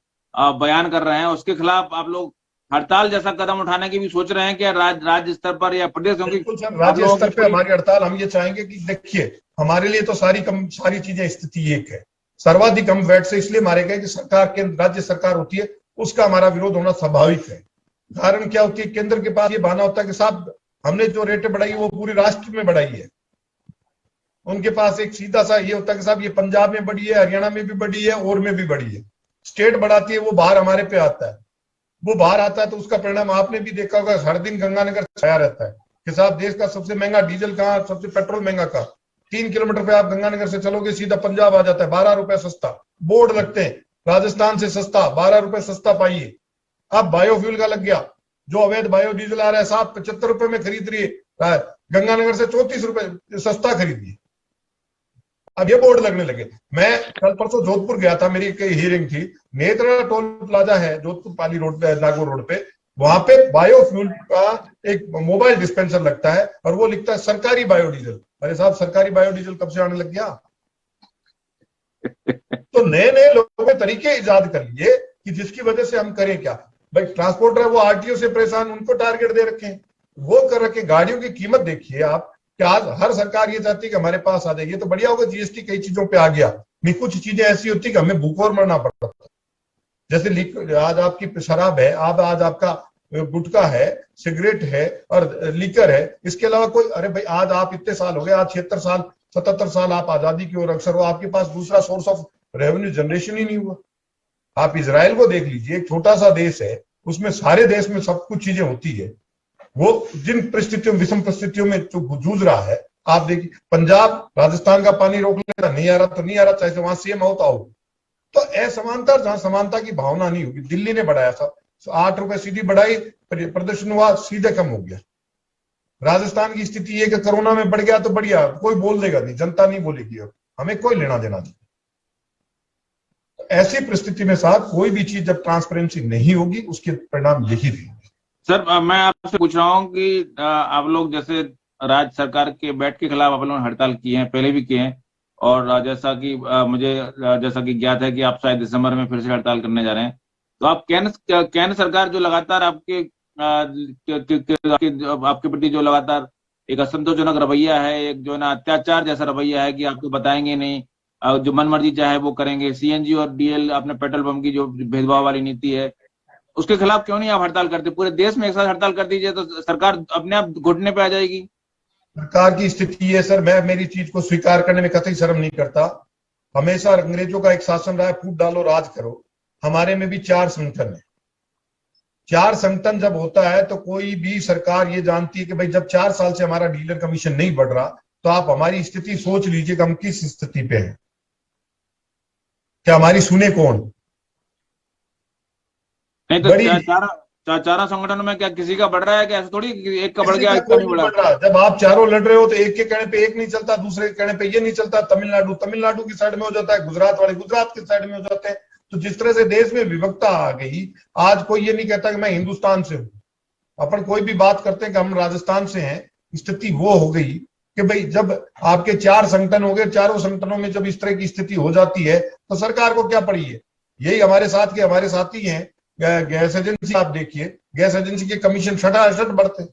बयान कर रहे हैं, उसके खिलाफ आप लोग हड़ताल जैसा कदम उठाने की भी सोच रहे हैं क्या राज्य स्तर पर या प्रदेश? राज्य स्तर पर हमारी हड़ताल, हम ये चाहेंगे कि देखिए हमारे लिए तो सारी चीजें स्थिति एक है। सर्वाधिक हम वैट से इसलिए मारे गए कि राज्य सरकार होती है, उसका हमारा विरोध होना स्वाभाविक है। कारण क्या होती है, केंद्र के पास ये बहाना होता है कि साहब हमने जो रेटें बढ़ाई वो पूरी राष्ट्र में बढ़ाई है। उनके पास एक सीधा सा ये होता है कि साहब ये पंजाब में बढ़ी है, हरियाणा में भी बढ़ी है, और में भी बढ़ी है। स्टेट बढ़ाती है, वो बाहर हमारे पे आता है। वो बाहर आता है तो उसका परिणाम आपने भी देखा होगा, हर दिन गंगानगर छाया रहता है कि साहब देश का सबसे महंगा डीजल कहाँ, सबसे पेट्रोल महंगा कहाँ। 3 किलोमीटर पे आप गंगानगर से चलोगे सीधा पंजाब आ जाता है, 12 रुपए सस्ता। बोर्ड लगते हैं राजस्थान से सस्ता, 12 रुपए सस्ता पाइए। अब बायोफ्यूल का लग गया, जो अवैध बायो डीजल आ रहा है साहब 75 रुपए में खरीद रही है, गंगानगर से 34 रुपए सस्ता खरीदिए। अब ये बोर्ड लगने लगे। मैं कल परसों जोधपुर गया था, मेरी एक हियरिंग थी। नेत्रा टोल प्लाजा है जोधपुर पाली रोड पे, नागौर रोड पे, वहां पे बायोफ्यूल का एक मोबाइल डिस्पेंसर लगता है और वो लिखता है सरकारी बायोडीजल। अरे साहब सरकारी बायोडीजल कब से आने लग गया? तो नए नए लोगों के तरीके इजाद कर लिए कि जिसकी वजह से हम करें क्या। भाई ट्रांसपोर्टर है वो आरटीओ से परेशान, उनको टारगेट दे रखे हैं, वो कर रखे। गाड़ियों की कीमत देखिए आप, कि आज हर सरकार ये चाहती है कि हमारे पास आ जाए। ये तो बढ़िया होगा जीएसटी कई चीजों पे आ गया, नहीं कुछ चीजें ऐसी होती कि हमें भूखोर मरना पड़ता। जैसे आज आपकी शराब है, आज आपका गुटखा है, सिगरेट है और लीकर है, इसके अलावा कोई। अरे भाई आज आप इतने साल हो गए, आज 76 साल 77 साल आप आजादी की ओर अक्सर हो, आपके पास दूसरा सोर्स ऑफ रेवेन्यू जनरेशन ही नहीं हुआ। आप इजराइल को देख लीजिए, एक छोटा सा देश है, उसमें सारे देश में सब कुछ चीजें होती है। वो जिन परिस्थितियों, विषम परिस्थितियों में जो जूझ रहा है, आप देखिए पंजाब राजस्थान का पानी रोक लेना, नहीं आ रहा तो नहीं आ रहा, चाहे वहां सीएम हो तो आओ। तो असमानता, जहां समानता की भावना नहीं होगी। दिल्ली ने बढ़ाया था 8 रुपए सीधी बढ़ाई, प्रदर्शन हुआ, सीधे कम हो गया। राजस्थान की स्थिति ये कि कोरोना में बढ़ गया तो बढ़िया, कोई बोल देगा नहीं, जनता नहीं बोलेगी, और हमें कोई लेना देना नहीं। ऐसी परिस्थिति में साहब कोई भी चीज जब ट्रांसपेरेंसी नहीं होगी, उसके परिणाम यही रहेंगे। सर मैं आपसे पूछ रहा हूँ कि आप लोग जैसे राज्य सरकार के बैट के खिलाफ आप लोगों ने हड़ताल की है, पहले भी किए हैं, और जैसा कि ज्ञात है कि आप शायद दिसंबर में फिर से हड़ताल करने जा रहे हैं। तो आप केंद्र सरकार जो लगातार आपके प्रति जो लगातार एक असंतोषजनक रवैया है, एक जो ना अत्याचार जैसा रवैया है कि आपको बताएंगे नहीं, जो मनमर्जी चाहे वो करेंगे, सीएनजी और डीएल अपने पेट्रोल पंप की जो भेदभाव वाली नीति है, उसके खिलाफ क्यों नहीं आप हड़ताल करते? पूरे देश में एक साथ हड़ताल कर दीजिए तो सरकार अपने आप घुटने पे आ जाएगी। सरकार की स्थिति है सर, मैं मेरी चीज को स्वीकार करने में कतई शर्म नहीं करता। हमेशा अंग्रेजों का एक शासन रहा है, फूट डालो राज करो। हमारे में भी 4 संगठन है। 4 संगठन जब होता है तो कोई भी सरकार ये जानती है कि भाई जब 4 साल से हमारा डीलर कमीशन नहीं बढ़ रहा, तो आप हमारी स्थिति सोच लीजिए कि हम किस स्थिति पे हैं। क्या हमारी सुने कौन? नहीं तो चारों संगठनों में क्या किसी का बढ़ रहा है? क्या ऐसा थोड़ी एक का बढ़ गया एक का नहीं बढ़ रहा। जब आप चारों लड़ रहे हो तो एक के कहने पे एक नहीं चलता, दूसरे के कहने पे ये नहीं चलता। तमिलनाडु की साइड में हो जाता है, गुजरात वाले गुजरात की साइड में हो जाते हैं। तो जिस तरह से देश में विविधता आ गई, आज कोई ये नहीं कहता कि मैं हिंदुस्तान से हूं। अपन कोई भी बात करते हैं कि हम राजस्थान से हैं, स्थिति वो हो गई कि भाई जब आपके 4 संगठन हो गए, चारों संगठनों में जब इस तरह की स्थिति हो जाती है तो सरकार को क्या पड़ी है? यही हमारे साथ के हमारे साथी हैं गैस एजेंसी। आप देखिए गैस एजेंसी के कमीशन शटाशट बढ़ते।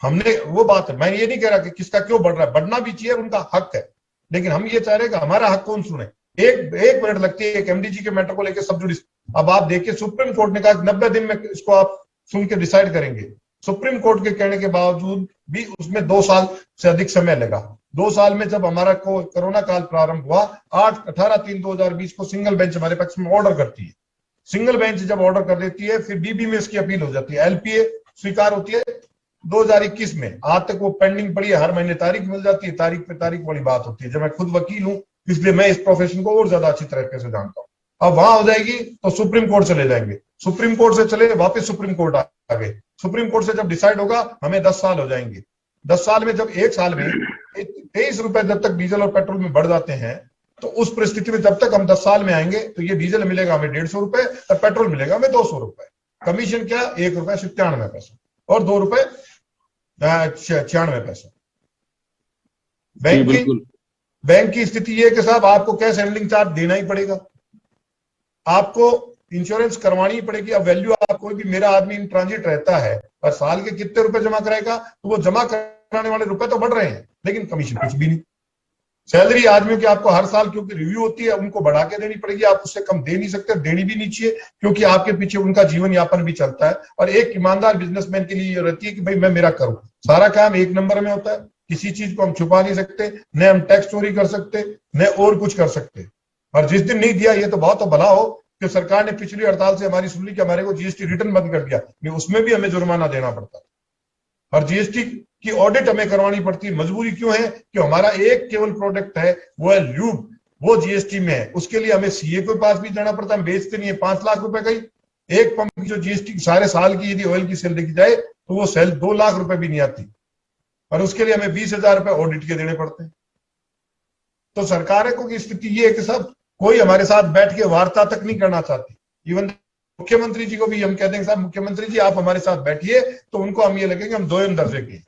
हमने वो बात है, मैं ये नहीं कह रहा कि किसका क्यों बढ़ रहा है, बढ़ना भी चाहिए, उनका हक है, लेकिन हम ये चाह रहे हैं कि हमारा हक कौन सुने। एक मिनट लगती है एक एमडीजी के मैटर को लेकर सब जुडिस। अब आप देखिए सुप्रीम कोर्ट ने कहा 90 दिन में इसको आप सुन के डिसाइड करेंगे। सुप्रीम कोर्ट के कहने के बावजूद भी उसमें 2 साल से अधिक समय लगा। 2 साल में जब हमारा कोरोना काल प्रारंभ हुआ, 18/3/2020 को सिंगल बेंच हमारे पक्ष में ऑर्डर करती है। सिंगल बेंच जब ऑर्डर कर देती है, फिर बीबी में इसकी अपील हो जाती है, एलपीए स्वीकार होती है, 2021 में, आज तक वो पेंडिंग पड़ी है। हर महीने तारीख मिल जाती है, तारीख पे तारीख वाली बात होती है। जब मैं खुद वकील हूं इसलिए मैं इस प्रोफेशन को और ज्यादा अच्छी तरीके से जानता हूँ। अब वहां हो जाएगी तो सुप्रीम कोर्ट चले जाएंगे, सुप्रीम कोर्ट से चले वापस सुप्रीम कोर्ट आ गए, सुप्रीम कोर्ट से जब डिसाइड होगा हमें 10 साल हो जाएंगे। 10 साल में जब एक साल में 23 रुपए जब तक डीजल और पेट्रोल में बढ़ जाते हैं, तो उस परिस्थिति में जब तक हम 10 साल में आएंगे तो ये डीजल मिलेगा हमें 150 रुपए और पेट्रोल मिलेगा हमें 200 रुपए। कमीशन क्या, 1 रुपए 97 पैसे और 2 रुपए 96 पैसे। बैंक की स्थिति ये कि साहब आपको कैश हैंडलिंग चार्ज देना ही पड़ेगा, आपको इंश्योरेंस करवानी ही पड़ेगी। अब वैल्यू आप कोई भी, मेरा आदमी इन ट्रांजिट रहता है और साल के कितने रुपए जमा कराएगा, तो वो जमा कराने वाले रुपए तो बढ़ रहे हैं लेकिन कमीशन कुछ भी नहीं। सैलरी आदमियों की आपको हर साल क्योंकि रिव्यू होती है उनको बढ़ा के देनी पड़ेगी, आप उससे कम दे नहीं सकते, देनी भी नहीं चाहिए क्योंकि आपके पीछे उनका जीवन यापन भी चलता है। और एक ईमानदार बिजनेसमैन के लिए ये रहती है कि भाई मैं मेरा करूं, सारा काम एक नंबर में होता है, किसी चीज को हम छुपा नहीं सकते, न हम टैक्स चोरी कर सकते न और कुछ कर सकते। और जिस दिन नहीं दिया ये तो बहुत भला हो कि सरकार ने पिछली हड़ताल से हमारी सुन ली कि हमारे को जीएसटी रिटर्न बंद कर दिया, उसमें भी हमें जुर्माना देना पड़ता और जीएसटी की ऑडिट हमें करवानी पड़ती है। मजबूरी क्यों है कि हमारा एक केवल प्रोडक्ट है वो है ल्यूब, वो जीएसटी में है, उसके लिए हमें सीए के पास भी जाना पड़ता है। हम बेचते नहीं है 5 लाख रुपए का ही, एक पंप की जो जीएसटी सारे साल की यदि ऑयल की सेल देखी जाए तो वो सेल 2 लाख रुपए भी नहीं आती और उसके लिए हमें 20,000 रुपए ऑडिट के देने पड़ते हैं। तो सरकारों की स्थिति ये है कि सब कोई हमारे साथ बैठ के वार्ता तक नहीं करना चाहती। इवन मुख्यमंत्री जी को भी हम कहते हैं साहब मुख्यमंत्री जी आप हमारे साथ बैठिए, तो उनको हम ये लगेंगे हम दोयम दर्जे के।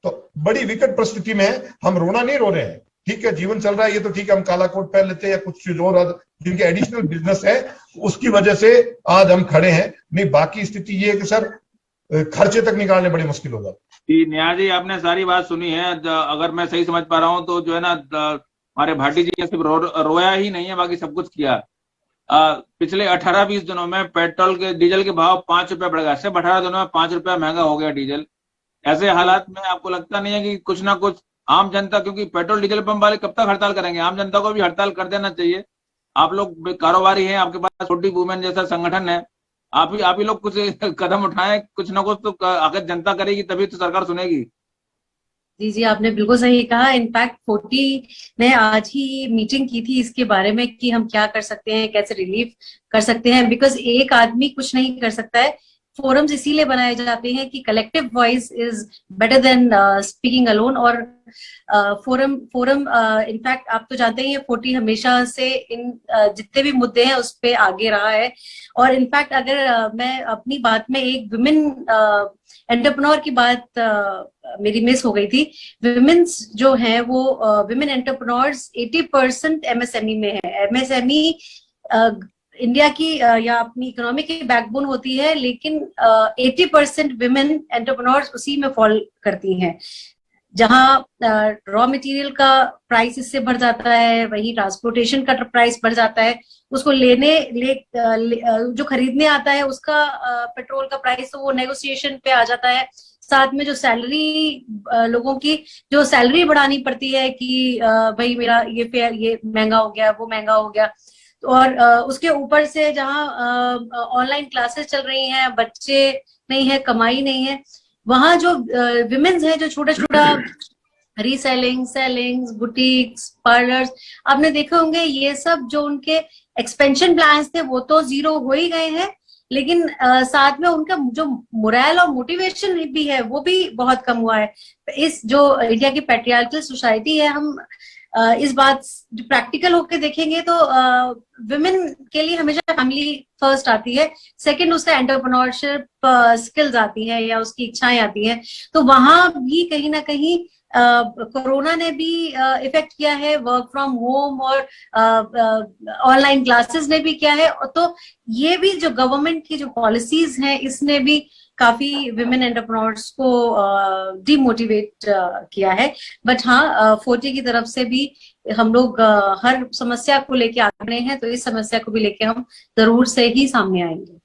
तो बड़ी विकट परिस्थिति में हम रोना नहीं रो रहे हैं, ठीक है जीवन चल रहा है, ये तो ठीक है, हम काला कोट पहन लेते हैं या कुछ चीज और जिनके एडिशनल बिजनेस है उसकी वजह से आज हम खड़े हैं। नहीं, बाकी स्थिति ये है कि सर खर्चे तक निकालने बड़ी मुश्किल हो जाती। न्याय जी आपने सारी बात सुनी है, अगर मैं सही समझ पा रहा हूं तो जो है ना हमारे भाटी जी ने सिर्फ रोया ही नहीं है, बाकी सब कुछ किया। पिछले 18-20 दिनों में पेट्रोल के डीजल के भाव 5 रुपए बढ़ गया, सिर्फ 18 दिनों में 5 रुपया महंगा हो गया डीजल। ऐसे हालात में आपको लगता नहीं है कि कुछ ना कुछ आम जनता, क्योंकि पेट्रोल डीजल पंप वाले कब तक हड़ताल करेंगे, आम जनता को भी हड़ताल कर देना चाहिए। आप लोग कारोबारी हैं, आपके पास छोटी वुमेन जैसा संगठन है, आप ही लोग कुछ कदम उठाएं, कुछ ना कुछ तो अगर जनता करेगी तभी तो सरकार सुनेगी। जी आपने बिल्कुल सही कहा। इनफैक्ट 40 ने आज ही मीटिंग की थी इसके बारे में कि हम क्या कर सकते हैं, कैसे रिलीफ कर सकते हैं, बिकॉज एक आदमी कुछ नहीं कर सकता है। फोरम्स इसीलिए बनाए जाते हैं कि collective voice is better than speaking alone. और फोरम इनफैक्ट आप तो जानते हैं 40 हमेशा से इन जितने भी मुद्दे हैं उस पे आगे रहा है। और इनफैक्ट अगर मैं अपनी बात में एक विमेन एंटरप्रेन्योर की बात मेरी मिस हो गई थी। विमेन्स जो है वो विमेन एंटरप्रेन्योर्स 80% एमएसएमई में है। एमएसएमई इंडिया की या अपनी इकोनॉमी की बैकबोन होती है, लेकिन 80% विमेन एंटरप्रेन्योर्स उसी में फॉल करती हैं। जहां रॉ मटेरियल का प्राइस इससे बढ़ जाता है, वही ट्रांसपोर्टेशन का प्राइस बढ़ जाता है, उसको जो खरीदने आता है उसका पेट्रोल का प्राइस तो वो नेगोशिएशन पे आ जाता है। साथ में जो सैलरी लोगों की जो सैलरी बढ़ानी पड़ती है कि भाई मेरा ये फेयर ये महंगा हो गया, वो महंगा हो गया। और उसके ऊपर से जहाँ ऑनलाइन क्लासेस चल रही हैं, बच्चे नहीं है, कमाई नहीं है, वहां जो विमेन्स है जो छोटा छोटा रीसेलिंग, सेलिंग्स, बुटीक्स, पार्लर्स, आपने देखे होंगे ये सब जो उनके एक्सपेंशन प्लान्स थे वो तो जीरो हो ही गए हैं, लेकिन साथ में उनका जो मोरल और मोटिवेशन भी है वो भी बहुत कम हुआ है। इस जो इंडिया की पैट्रियार्कल सोसाइटी है, हम इस बात जो प्रैक्टिकल होके देखेंगे तो विमेन के लिए हमेशा फैमिली फर्स्ट आती है, सेकंड उसका एंटरप्रेन्योरशिप स्किल्स आती है या उसकी इच्छाएं आती हैं। तो वहां भी कहीं ना कहीं कोरोना ने भी इफेक्ट किया है, वर्क फ्रॉम होम और ऑनलाइन क्लासेस ने भी किया है। तो ये भी जो गवर्नमेंट की जो पॉलिसीज हैं इसने भी काफी विमेन एंटरप्रेन्योर्स को डिमोटिवेट किया है। बट हाँ, 40 की तरफ से भी हम लोग हर समस्या को लेके आगे हैं, तो इस समस्या को भी लेके हम जरूर से ही सामने आएंगे।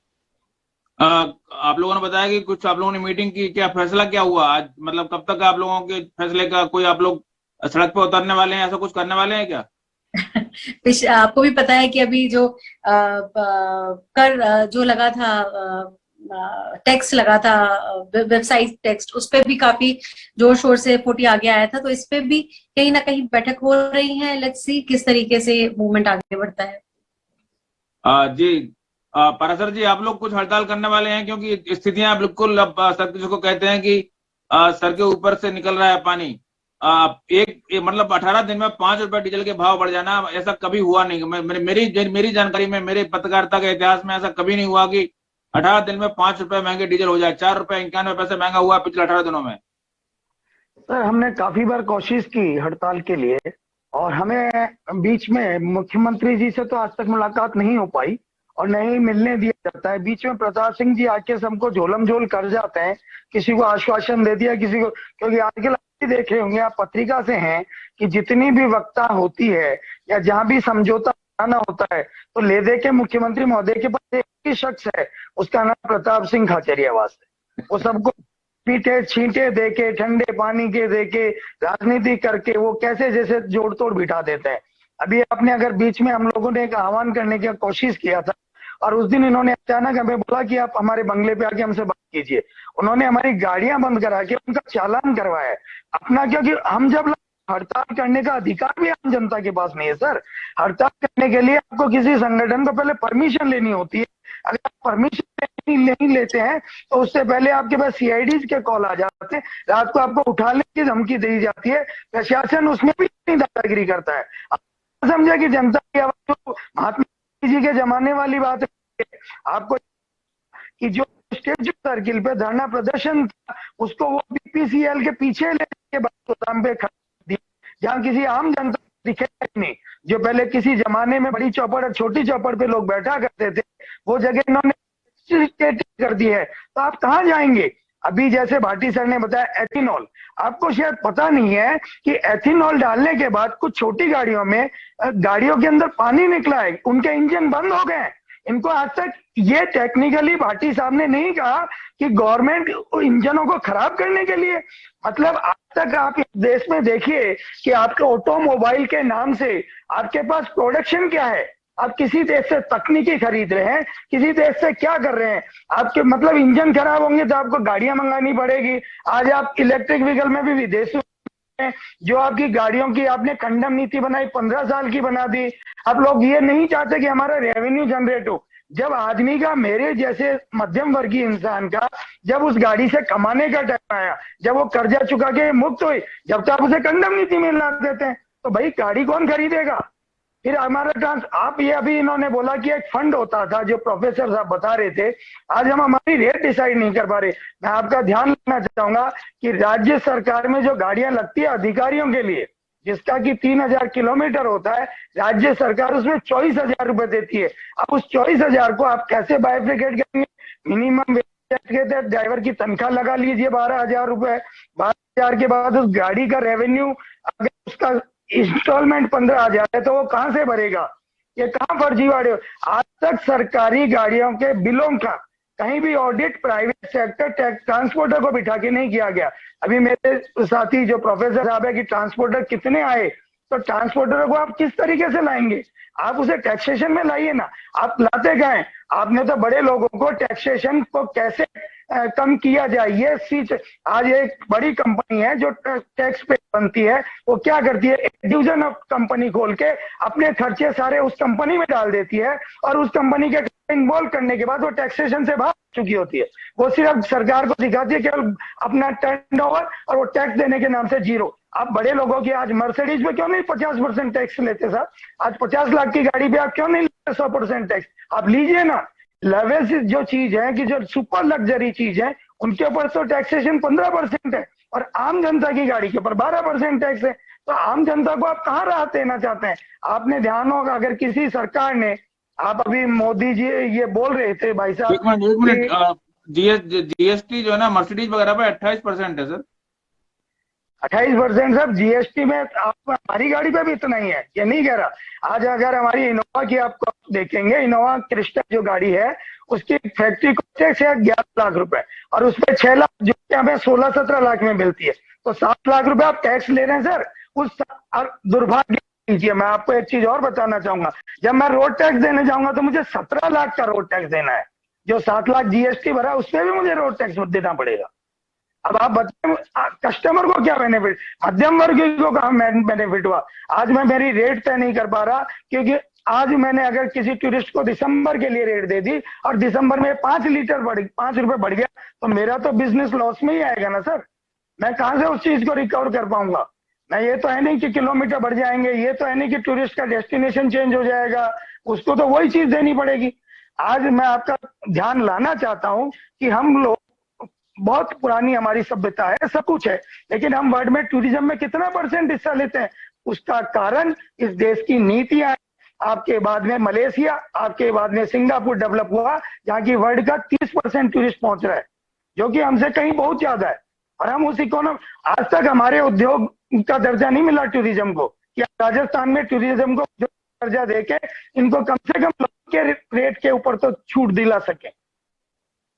आप लोगों ने बताया कि कुछ आप लोगों ने मीटिंग की, क्या फैसला क्या हुआ आज? मतलब कब तक आप लोगों के फैसले का कोई आप लोग सड़क पे उतरने वाले हैं, ऐसा कुछ करने वाले हैं क्या? आपको भी पता है कि अभी जो कर जो लगा था टैक्स लगा था, वेबसाइट टैक्स, उस पे भी काफी जोर शोर से 40 आगे आया था, तो इस पे भी कहीं ना कहीं बैठक हो रही है। लेट्स सी किस तरीके से मूवमेंट आगे बढ़ता है। जी पारासर जी, आप लोग कुछ हड़ताल करने वाले हैं? क्योंकि स्थितियां बिल्कुल अब सर जिसको कहते हैं कि सर के ऊपर से निकल रहा है पानी। मतलब 18 दिन में 5 रुपए डीजल के भाव बढ़ जाना, ऐसा कभी हुआ नहीं। मेरी जानकारी में, मेरे पत्रकारिता के इतिहास में ऐसा कभी नहीं हुआ कि 18 दिन में 5 रुपए महंगे डीजल हो जाए। 4 रुपए 91 पैसे महंगा हुआ पिछले 18 दिनों में। सर हमने काफी बार कोशिश की हड़ताल के लिए, और हमें बीच में मुख्यमंत्री जी से तो आज तक मुलाकात नहीं हो पाई और नहीं मिलने दिया जाता है। बीच में प्रताप सिंह जी आके सबको झोलम झोल कर जाते हैं, किसी को आश्वासन दे दिया, किसी को, क्योंकि आजकल आप देख रहे होंगे, आप पत्रिका से हैं कि जितनी भी वक्ता होती है या जहां भी समझौता आना होता है तो ले दे के मुख्यमंत्री महोदय के पास एक ही शख्स है, उसका नाम प्रताप सिंह खाचरियावास है। वो सबको पीटे छींटे देके, ठंडे पानी के देके, राजनीति करके वो कैसे जैसे जोड़ तोड़ बिठा देते हैं। अभी आपने अगर बीच में हम लोगों ने एक आह्वान करने की कोशिश किया था और उस दिन इन्होंने अचानक हमें बोला कि आप हमारे बंगले पे आके हमसे बात कीजिए। उन्होंने हमारी गाड़ियां बंद करा के उनका चालान करवाया अपना, क्योंकि हम जब हड़ताल करने का अधिकार भी आम जनता के पास नहीं है सर। हड़ताल करने के लिए आपको किसी संगठन को पहले परमिशन लेनी होती है। अगर आप परमिशन नहीं लेते हैं तो उससे पहले आपके पास सीआईडी के कॉल आ जाते हैं, रात को आपको उठाने की धमकी दी जाती है। प्रशासन उसमें भी इतनी दादागिरी करता है। समझे कि जनता की आवाज जो महात्मा जी के जमाने वाली बात है, आपको कि जो स्टेज सर्किल पे धरना प्रदर्शन था उसको वो बीपीसीएल के पीछे लेके गोदाम पे खड़ा दिया, जहाँ किसी आम जनता दिखे नहीं। जो पहले किसी जमाने में बड़ी चौपड़ और छोटी चौपड़ पे लोग बैठा करते थे, वो जगह इन्होंने कर दी है। तो आप कहाँ जाएंगे? अभी जैसे भाटी सर ने बताया एथेनॉल, आपको शायद पता नहीं है कि एथेनॉल डालने के बाद कुछ छोटी गाड़ियों के अंदर पानी निकला है, उनके इंजन बंद हो गए। इनको आज तक ये टेक्निकली भाटी साहब ने नहीं कहा कि गवर्नमेंट इंजनों को खराब करने के लिए, मतलब आज तक आप इस देश में देखिए कि आपके ऑटोमोबाइल के नाम से आपके पास प्रोडक्शन क्या है। आप किसी देश से तकनीकी खरीद रहे हैं, किसी देश से क्या कर रहे हैं, आपके मतलब इंजन खराब होंगे तो आपको गाड़ियां मंगानी पड़ेगी। आज आप इलेक्ट्रिक व्हीकल में भी विदेशी जो आपकी गाड़ियों की आपने कंडम नीति बनाई 15 साल की बना दी। आप लोग ये नहीं चाहते कि हमारा रेवेन्यू जनरेट हो। जब आदमी का, मेरे जैसे मध्यम वर्गीय इंसान का, जब उस गाड़ी से कमाने का टाइम आया, जब वो कर्जा चुका के मुक्त हुई, जब तक उसे कंडम नीति मिलना देते हैं तो भाई गाड़ी कौन खरीदेगा? फिर हमारा आप ये अभी इन्होंने बोला कि एक फंड होता था जो प्रोफेसर साहब बता रहे थे, आज हम हमारी रेट डिसाइड नहीं कर पा रहे। मैं आपका ध्यान रखना चाहूंगा कि राज्य सरकार में जो गाड़ियां लगती है अधिकारियों के लिए, जिसका कि 3000 किलोमीटर होता है, राज्य सरकार उसमें 24,000 रुपए देती है। अब उस 24,000 को आप कैसे बाइफिकेट करेंगे? मिनिमम वेज के तहत ड्राइवर की तनख्वाह लगा लीजिए 12,000 रुपए। 12,000 के बाद उस गाड़ी का रेवेन्यू, अगर उसका इंस्टॉलमेंट 15,000 है तो वो कहां से भरेगा? ये कहां फर्जीवाड़े? आज तक सरकारी गाड़ियों के बिलों का कहीं भी ऑडिट प्राइवेट सेक्टर ट्रांसपोर्टर को बिठा के नहीं किया गया। अभी मेरे साथी जो प्रोफेसर साहब है कि ट्रांसपोर्टर कितने आए, तो ट्रांसपोर्टर को आप किस तरीके से लाएंगे? आप उसे टैक्सेशन में लाइए ना। आप लाते गए, आपने तो बड़े लोगों को टैक्सेशन को कैसे कम किया जाए ये सीच। आज एक बड़ी कंपनी है जो टैक्स पे बनती है, वो क्या करती है, एक डिवीजन ऑफ कंपनी खोल के अपने खर्चे सारे उस कंपनी में डाल देती है और उस कंपनी के इन्वॉल्व करने के बाद वो टैक्सेशन से बाहर चुकी होती है। वो सिर्फ सरकार को दिखाती है केवल अपना टर्नओवर और वो टैक्स देने के नाम से जीरो। आप बड़े लोगों की आज मर्सिडीज पे क्यों नहीं 50% टैक्स लेते साहब? आज 50 लाख की गाड़ी पे आप क्यों नहीं लेते 100% टैक्स? आप लीजिए ना। लेवल्स जो चीज है कि जो सुपर लग्जरी चीज है उनके ऊपर तो टैक्सेशन 15% है और आम जनता की गाड़ी के ऊपर 12% टैक्स है। तो आम जनता को आप कहाँ राहत देना चाहते हैं? आपने ध्यान होगा अगर किसी सरकार ने, आप अभी मोदी जी ये बोल रहे थे भाई साहब, एक मिनट जीएसटी जो है ना मर्सिडीज वगैरह पे 28% है सर। 28% सब जीएसटी में। आप हमारी गाड़ी पे भी इतना ही है, ये नहीं कह रहा। आज अगर हमारी इनोवा की आप देखेंगे, इनोवा क्रिस्टा जो गाड़ी है उसकी फैक्ट्री कॉस्ट है 11 लाख रुपए और उसमें 6 लाख जो हमें 16-17 लाख में मिलती है, तो 7 लाख रुपए आप टैक्स ले रहे हैं सर। उस दुर्भाग्य कीजिए। मैं आपको एक चीज और बताना चाहूंगा, जब मैं रोड टैक्स देने जाऊंगा तो मुझे 17 लाख का रोड टैक्स देना है। जो 7 लाख जीएसटी भरा उसमें भी मुझे रोड टैक्स देना पड़ेगा। अब आप बताएं कस्टमर को क्या बेनिफिट, मध्यम वर्ग को कहाँ बेनिफिट हुआ। आज मैं मेरी रेट तय नहीं कर पा रहा, क्योंकि आज मैंने अगर किसी टूरिस्ट को दिसंबर के लिए रेट दे दी और दिसंबर में 5 रुपए बढ़ गया, तो मेरा तो बिजनेस लॉस में ही आएगा ना सर। मैं कहाँ से उस चीज को रिकवर कर पाऊंगा। मैं ये तो है नहीं कि किलोमीटर बढ़ जाएंगे, ये तो है नहीं कि टूरिस्ट का डेस्टिनेशन चेंज हो जाएगा, उसको तो वही चीज देनी पड़ेगी। आज मैं आपका ध्यान लाना चाहता हूं कि हम लोग, बहुत पुरानी हमारी सभ्यता है, सब कुछ है, लेकिन हम वर्ल्ड में टूरिज्म में कितना % हिस्सा लेते हैं। उसका कारण इस देश की नीतियां। आपके बाद में मलेशिया, आपके बाद में सिंगापुर डेवलप हुआ, जहाँ की वर्ल्ड का 30% टूरिस्ट पहुंच रहा है, जो कि हमसे कहीं बहुत ज्यादा है। और हम उस इकोनॉमी, आज तक हमारे उद्योग का दर्जा नहीं मिला टूरिज्म को, कि राजस्थान में टूरिज्म को दर्जा देके इनको कम से कम के रेट के ऊपर तो छूट दिला सके।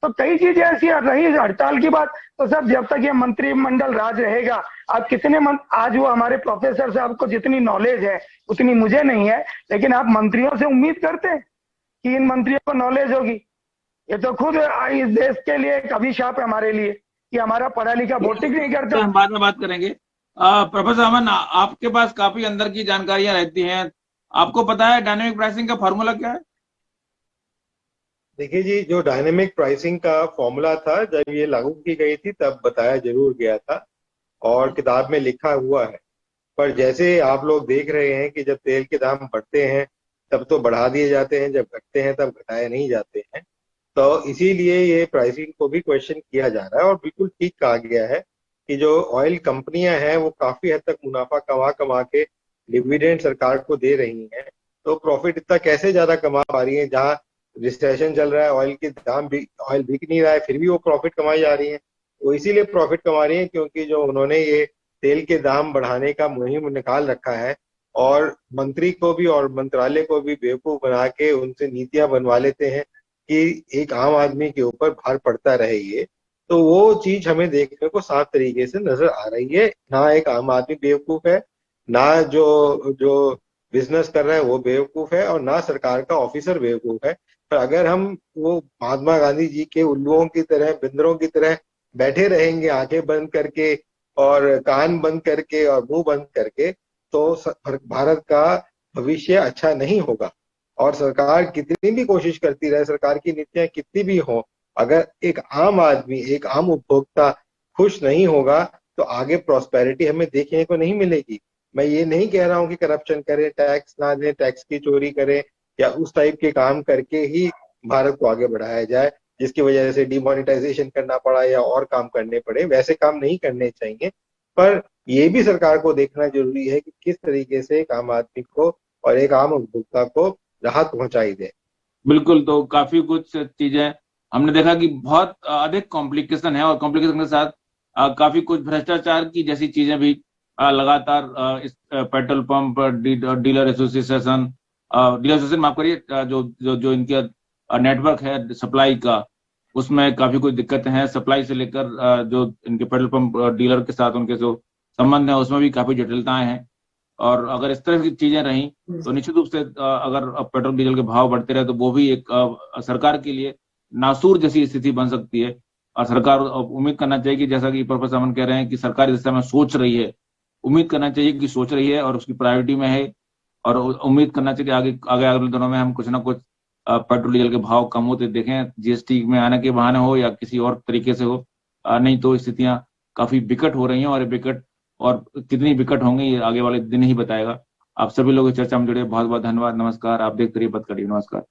तो कई चीजें ऐसी रही। हड़ताल की बात तो सर, जब तक ये मंत्रिमंडल राज रहेगा, आप कितने आज वो हमारे प्रोफेसर साहब को जितनी नॉलेज है उतनी मुझे नहीं है, लेकिन आप मंत्रियों से उम्मीद करते हैं कि इन मंत्रियों को नॉलेज होगी। ये तो खुद इस देश के लिए एक अभिशाप है हमारे लिए कि हमारा पढ़ा लिखा वोटिंग नहीं करता। हम बाद में बात करेंगे। प्रोफेसर अमन, आपके पास काफी अंदर की जानकारियां रहती हैं, आपको पता है डायनेमिक प्राइसिंग का फॉर्मूला क्या है? देखिए जी, जो डायनेमिक प्राइसिंग का फॉर्मूला था, जब ये लागू की गई थी तब बताया जरूर गया था और किताब में लिखा हुआ है, पर जैसे आप लोग देख रहे हैं कि जब तेल के दाम बढ़ते हैं तब तो बढ़ा दिए जाते हैं, जब घटते हैं तब घटाए नहीं जाते हैं। तो इसीलिए ये प्राइसिंग को भी क्वेश्चन किया जा रहा है। और बिल्कुल ठीक कहा गया है कि जो ऑयल कंपनियां हैं वो काफी हद तक मुनाफा कमा के डिविडेंड सरकार को दे रही हैं, तो प्रॉफिट इतना कैसे ज्यादा कमा पा रही है, जहाँ रिसेशन चल रहा है, ऑयल के दाम भी, ऑयल बिक नहीं रहा है, फिर भी वो प्रॉफिट कमाई जा रही है। वो इसीलिए प्रॉफिट कमा रही है क्योंकि जो उन्होंने ये तेल के दाम बढ़ाने का मुहिम निकाल रखा है और मंत्री को भी और मंत्रालय को भी बेवकूफ बना के उनसे नीतियां बनवा लेते हैं कि एक आम आदमी के ऊपर भार पड़ता रहे ये, तो वो चीज हमें देखने को साफ तरीके से नजर आ रही है। ना एक आम आदमी बेवकूफ है, ना जो बिजनेस कर रहा है वो बेवकूफ है, और ना सरकार का ऑफिसर बेवकूफ है। पर अगर हम वो महात्मा गांधी जी के उल्लुओं की तरह, बिंदरों की तरह बैठे रहेंगे आंखें बंद करके और कान बंद करके और मुंह बंद करके, तो भारत का भविष्य अच्छा नहीं होगा। और सरकार कितनी भी कोशिश करती रहे, सरकार की नीतियां कितनी भी हो, अगर एक आम आदमी, एक आम उपभोक्ता खुश नहीं होगा तो आगे प्रॉस्पेरिटी हमें देखने को नहीं मिलेगी। मैं ये नहीं कह रहा हूं कि करप्शन करें, टैक्स ना दें, टैक्स की चोरी करें या उस टाइप के काम करके ही भारत को आगे बढ़ाया जाए, जिसकी वजह से डिमोनेटाइजेशन करना पड़ा या और काम करने पड़े। वैसे काम नहीं करने चाहिए, पर ये भी सरकार को देखना जरूरी है कि किस तरीके से एक आम आदमी को और एक आम उपभोक्ता को राहत पहुंचाई दे। बिल्कुल, तो काफी कुछ चीजें हमने देखा कि बहुत अधिक कॉम्प्लिकेशन है, और कॉम्प्लिकेशन के साथ काफी कुछ भ्रष्टाचार की जैसी चीजें भी लगातार इस पेट्रोल पंप डीलर एसोसिएशन माफ करिए, जो इनके नेटवर्क है सप्लाई का, उसमें काफी कुछ दिक्कतें हैं। सप्लाई से लेकर जो इनके पेट्रोल पंप डीलर के साथ उनके जो संबंध है उसमें भी काफी जटिलताएं हैं। और अगर इस तरह की चीजें रही तो निश्चित रूप से अगर पेट्रोल डीजल के भाव बढ़ते रहे तो वो भी एक सरकार के लिए नासूर जैसी स्थिति बन सकती है। और सरकार उम्मीद करना चाहिए कि जैसा कि प्रोफेसर अमन कह रहे हैं कि सरकार इस समय सोच रही है, उम्मीद करना चाहिए कि सोच रही है और उसकी प्रायोरिटी में है, और उम्मीद करना चाहिए कि आगे अगले दिनों में हम कुछ ना कुछ पेट्रोल डीजल के भाव कम होते देखें, जीएसटी में आने के बहाने हो या किसी और तरीके से हो। नहीं तो स्थितियां काफी विकट हो रही हैं, और विकट और कितनी विकट होंगी ये आगे वाले दिन ही बताएगा। आप सभी लोग इस चर्चा में जुड़े बहुत बहुत धन्यवाद। नमस्कार, आप देखते रहिए बतकड़ी। नमस्कार।